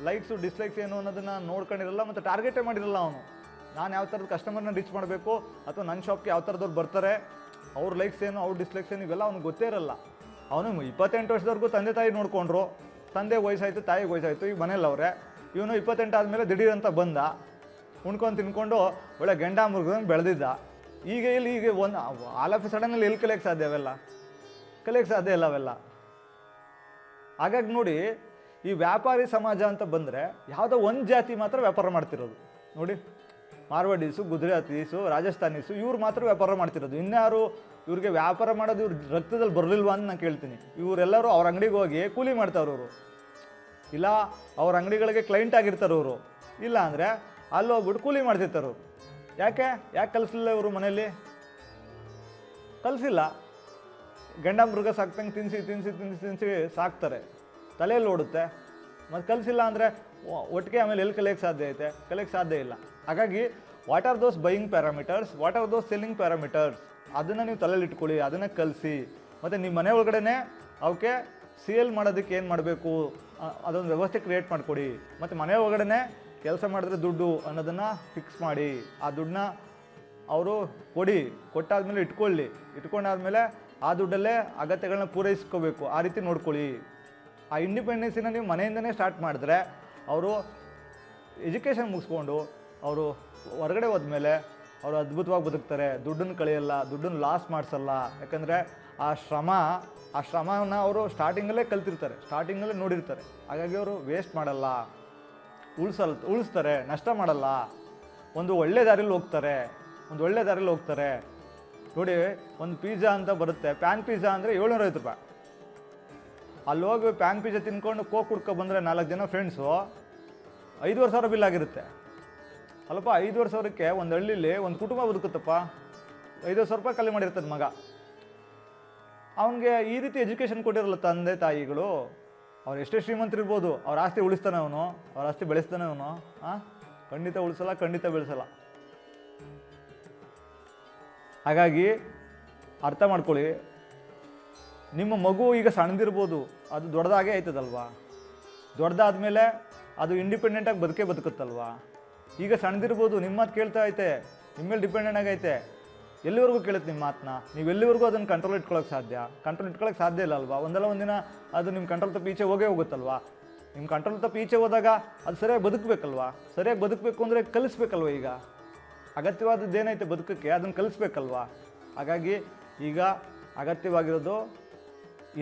ಲೈಕ್ಸು ಡಿಸ್ಲೈಕ್ಸ್ ಏನು ಅನ್ನೋದನ್ನು ನೋಡ್ಕೊಂಡಿರಲ್ಲ, ಮತ್ತು ಟಾರ್ಗೆಟೇ ಮಾಡಿರಲ್ಲ. ಅವನು ನಾನು ಯಾವ ಥರದ ಕಸ್ಟಮರ್ನ ರೀಚ್ ಮಾಡಬೇಕು, ಅಥವಾ ನನ್ನ ಶಾಪ್ಗೆ ಯಾವ ಥರದವ್ರು ಬರ್ತಾರೆ, ಅವ್ರ ಲೈಕ್ಸ್ ಏನು, ಅವ್ರ ಡಿಸ್ಲೈಕ್ಸ್ ಏನು, ಇವೆಲ್ಲ ಅವ್ನಿಗೆ ಗೊತ್ತೇ ಇರಲ್ಲ. ಅವನು 28 ವರ್ಷದವರೆಗೂ ತಂದೆ ತಾಯಿ ನೋಡಿಕೊಂಡ್ರು. ತಂದೆ ವಯಸ್ಸಾಯಿತು, ತಾಯಿಗೆ ವಯಸ್ಸಾಯಿತು, ಈಗ ಮನೇಲಿ ಅವರೇ. ಇವನು 28 ಆದಮೇಲೆ ದಿಢೀರಂತ ಬಂದ, ಉಣ್ಕೊಂಡು ತಿನ್ಕೊಂಡು ಒಳ್ಳೆ ಗಂಡ ಮುರುಗಂಗೆ ಬೆಳೆದಿದ್ದ. ಈಗ ಒಂದು ಆಲ್ ಆಫ್ ಎ ಸಡನಲ್ಲಿ ಎಲ್ಲಿ ಕಲಿಯೋಕ್ಕೆ ಸಾಧ್ಯ? ಕಲಿಯೋಕ್ಕೆ ಸಾಧ್ಯ ಇಲ್ಲ ಅವೆಲ್ಲ. ಹಾಗಾಗಿ ನೋಡಿ, ಈ ವ್ಯಾಪಾರಿ ಸಮಾಜ ಅಂತ ಬಂದರೆ ಯಾವುದೋ ಒಂದು ಜಾತಿ ಮಾತ್ರ ವ್ಯಾಪಾರ ಮಾಡ್ತಿರೋದು. ನೋಡಿ, ಮಾರ್ವಾಡೀಸು, ಗುಜರಾತೀಸು, ರಾಜಸ್ಥಾನೀಸು ಇವ್ರು ಮಾತ್ರ ವ್ಯಾಪಾರ ಮಾಡ್ತಿರೋದು. ಇನ್ಯಾರು ಇವ್ರಿಗೆ ವ್ಯಾಪಾರ ಮಾಡೋದು ಇವ್ರ ರಕ್ತದಲ್ಲಿ ಬರಲಿಲ್ವಾ ಅಂತ ನಾನು ಕೇಳ್ತೀನಿ. ಇವರೆಲ್ಲರೂ ಅವ್ರ ಅಂಗಡಿಗೆ ಹೋಗಿ ಕೂಲಿ ಮಾಡ್ತಾರವರು, ಇಲ್ಲ ಅವ್ರ ಅಂಗಡಿಗಳಿಗೆ ಕ್ಲೈಂಟ್ ಆಗಿರ್ತಾರವರು, ಇಲ್ಲ ಅಂದರೆ ಅಲ್ಲಿ ಹೋಗ್ಬಿಟ್ಟು ಕೂಲಿ ಮಾಡ್ತಿರ್ತಾರವ್ರು. ಯಾಕೆ ಕಲಿಸಲಿಲ್ಲ ಇವರು? ಮನೇಲಿ ಕಲಿಸಿಲ್ಲ. ಗಂಡ ಮೃಗ ಸಾಕ್ತಂಗೆ ತಿನ್ನಿಸಿ ಸಾಕ್ತಾರೆ, ತಲೆಯಲ್ಲಿ ಓಡುತ್ತೆ. ಮತ್ತು ಕಲಿಸಿಲ್ಲ ಅಂದರೆ ಒಟ್ಟಿಗೆ ಆಮೇಲೆ ಎಲ್ಲಿ ಕಲಿಯೋಕ್ಕೆ ಸಾಧ್ಯ ಐತೆ? ಕಲಿಯೋಕ್ಕೆ ಸಾಧ್ಯ ಇಲ್ಲ. ಹಾಗಾಗಿ what are those buying parameters, what are those selling parameters, ಅದನ್ನು ನೀವು ತಲೆಯಲ್ಲಿ ಇಟ್ಕೊಳ್ಳಿ, ಅದನ್ನು ಕಲಿಸಿ. ಮತ್ತು ನಿಮ್ಮ ಮನೆ ಒಳಗಡೆ ಅವಕ್ಕೆ ಸೇಲ್ ಮಾಡೋದಕ್ಕೆ ಏನು ಮಾಡಬೇಕು ಅದೊಂದು ವ್ಯವಸ್ಥೆ ಕ್ರಿಯೇಟ್ ಮಾಡಿಕೊಡಿ. ಮತ್ತು ಮನೆ ಒಳಗಡೆ ಕೆಲಸ ಮಾಡಿದ್ರೆ ದುಡ್ಡು ಅನ್ನೋದನ್ನು ಫಿಕ್ಸ್ ಮಾಡಿ. ಆ ದುಡ್ಡನ್ನ ಅವರು ಕೊಟ್ಟಾದ್ಮೇಲೆ ಇಟ್ಕೊಂಡಾದ್ಮೇಲೆ ಆ ದುಡ್ಡಲ್ಲೇ ಅಗತ್ಯಗಳನ್ನ ಪೂರೈಸ್ಕೋಬೇಕು. ಆ ರೀತಿ ನೋಡ್ಕೊಳ್ಳಿ. ಆ ಇಂಡಿಪೆಂಡೆನ್ಸಿನ ನೀವು ಮನೆಯಿಂದನೇ ಸ್ಟಾರ್ಟ್ ಮಾಡಿದ್ರೆ ಅವರು ಎಜುಕೇಷನ್ ಮುಗಿಸ್ಕೊಂಡು ಅವರು ಹೊರಗಡೆ ಹೋದ್ಮೇಲೆ ಅವರು ಅದ್ಭುತವಾಗಿ ಬದುಕ್ತಾರೆ. ದುಡ್ಡನ್ನು ಕಳೆಯಲ್ಲ, ದುಡ್ಡನ್ನು ಲಾಸ್ ಮಾಡಿಸಲ್ಲ. ಯಾಕಂದರೆ ಆ ಶ್ರಮವನ್ನು ಅವರು ಸ್ಟಾರ್ಟಿಂಗಲ್ಲೇ ಕಲ್ತಿರ್ತಾರೆ, ಸ್ಟಾರ್ಟಿಂಗಲ್ಲೇ ನೋಡಿರ್ತಾರೆ. ಹಾಗಾಗಿ ಅವರು ವೇಸ್ಟ್ ಮಾಡಲ್ಲ, ಉಳಿಸ್ತಾರೆ, ನಷ್ಟ ಮಾಡಲ್ಲ. ಒಂದು ಒಳ್ಳೆ ದಾರಿಯಲ್ಲಿ ಹೋಗ್ತಾರೆ. ನೋಡಿ, ಒಂದು ಪಿಜ್ಜಾ ಅಂತ ಬರುತ್ತೆ, ಪ್ಯಾನ್ ಪಿಜ್ಜಾ ಅಂದರೆ 750 ರೂಪಾಯಿ. ಅಲ್ಲಿ ಹೋಗಿ ಪ್ಯಾನ್ ಪಿಜ್ಜಾ ತಿನ್ಕೊಂಡು ಕೋಕ್ ಕುಡ್ಕೊ ಬಂದರೆ 4 ಜನ ಫ್ರೆಂಡ್ಸು 5,500 ಬಿಲ್ ಆಗಿರುತ್ತೆ. ಅಲ್ಲಪ್ಪ, 5,500ಕ್ಕೆ ಒಂದು ಹಳ್ಳಿಲಿ ಒಂದು ಕುಟುಂಬ ಬದುಕುತ್ತಪ್ಪ. 5,000 ರೂಪಾಯಿ ಖಾಲಿ ಮಾಡಿರ್ತದೆ ಮಗ. ಅವನಿಗೆ ಈ ರೀತಿ ಎಜುಕೇಷನ್ ಕೊಟ್ಟಿರಲ್ಲ ತಂದೆ ತಾಯಿಗಳು. ಅವ್ರು ಎಷ್ಟೇ ಶ್ರೀಮಂತರಿರ್ಬೋದು, ಅವ್ರ ಆಸ್ತಿ ಉಳಿಸ್ತಾನೆ ಅವನು, ಅವ್ರ ಆಸ್ತಿ ಬೆಳೆಸ್ತಾನೆ ಅವನು. ಖಂಡಿತ ಉಳಿಸಲ್ಲ, ಖಂಡಿತ ಬೆಳೆಸಲ್ಲ. ಹಾಗಾಗಿ ಅರ್ಥ ಮಾಡ್ಕೊಳ್ಳಿ. ನಿಮ್ಮ ಮಗು ಈಗ ಸಣ್ಣದಿರ್ಬೋದು, ಅದು ದೊಡ್ಡದಾಗೇ ಆಯ್ತದಲ್ವಾ. ದೊಡ್ಡದಾದ್ಮೇಲೆ ಅದು ಇಂಡಿಪೆಂಡೆಂಟಾಗಿ ಬದುಕುತ್ತಲ್ವಾ. ಈಗ ಸಣ್ಣದಿರ್ಬೋದು, ನಿಮ್ಮ ಮಾತು ಕೇಳ್ತಾ ಐತೆ, ನಿಮ್ಮ ಮೇಲೆ ಡಿಪೆಂಡೆಂಟ್ ಆಗೈತೆ. ಎಲ್ಲಿವರೆಗೂ ಕೇಳುತ್ತೆ ನಿಮ್ಮ ಮಾತನ್ನ? ನೀವು ಎಲ್ಲಿವರೆಗೂ ಅದನ್ನು ಕಂಟ್ರೋಲ್ ಇಟ್ಕೊಳ್ಳೋಕೆ ಸಾಧ್ಯ ಇಲ್ಲ ಅಲ್ವಾ. ಒಂದಲ್ಲ ಒಂದಿನ ಅದು ನಿಮ್ಮ ಕಂಟ್ರೋಲ್ ತಪ್ಪು ಈಚೆ ಹೋಗುತ್ತಲ್ವಾ. ನಿಮ್ಮ ಕಂಟ್ರೋಲ್ ತಪ್ಪು ಈಚೆ ಹೋದಾಗ ಅದು ಸರಿಯಾಗಿ ಬದುಕಬೇಕಲ್ವಾ. ಸರಿಯಾಗಿ ಬದುಕಬೇಕು ಅಂದರೆ ಕಲಿಸ್ಬೇಕಲ್ವ. ಈಗ ಅಗತ್ಯವಾದದ್ದು ಏನೈತೆ ಬದುಕಕ್ಕೆ, ಅದನ್ನು ಕಲಿಸ್ಬೇಕಲ್ವಾ. ಹಾಗಾಗಿ ಈಗ ಅಗತ್ಯವಾಗಿರೋದು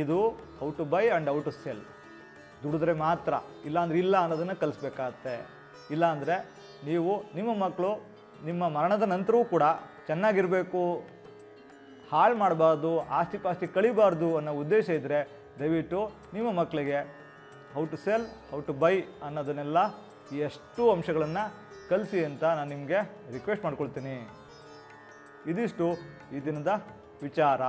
ಇದು how to buy and how to sell. ದುಡಿದ್ರೆ ಮಾತ್ರ, ಇಲ್ಲಾಂದ್ರೆ ಇಲ್ಲ ಅನ್ನೋದನ್ನು ಕಲಿಸ್ಬೇಕಾಗತ್ತೆ. ಇಲ್ಲಾಂದರೆ ನೀವು ನಿಮ್ಮ ಮಕ್ಕಳು ನಿಮ್ಮ ಮರಣದ ನಂತರವೂ ಕೂಡ ಚೆನ್ನಾಗಿರಬೇಕು, ಹಾಳು ಮಾಡಬಾರ್ದು, ಆಸ್ತಿ ಪಾಸ್ತಿ ಕಳಿಬಾರ್ದು ಅನ್ನೋ ಉದ್ದೇಶ ಇದ್ದರೆ ದಯವಿಟ್ಟು ನಿಮ್ಮ ಮಕ್ಕಳಿಗೆ how to sell, how to buy ಅನ್ನೋದನ್ನೆಲ್ಲ ಎಷ್ಟು ಅಂಶಗಳನ್ನು ಕಲಿಸಿ ಅಂತ ನಾನು ನಿಮಗೆ ರಿಕ್ವೆಸ್ಟ್ ಮಾಡ್ಕೊಳ್ತೀನಿ. ಇದಿಷ್ಟು ಈ ದಿನದ ವಿಚಾರ.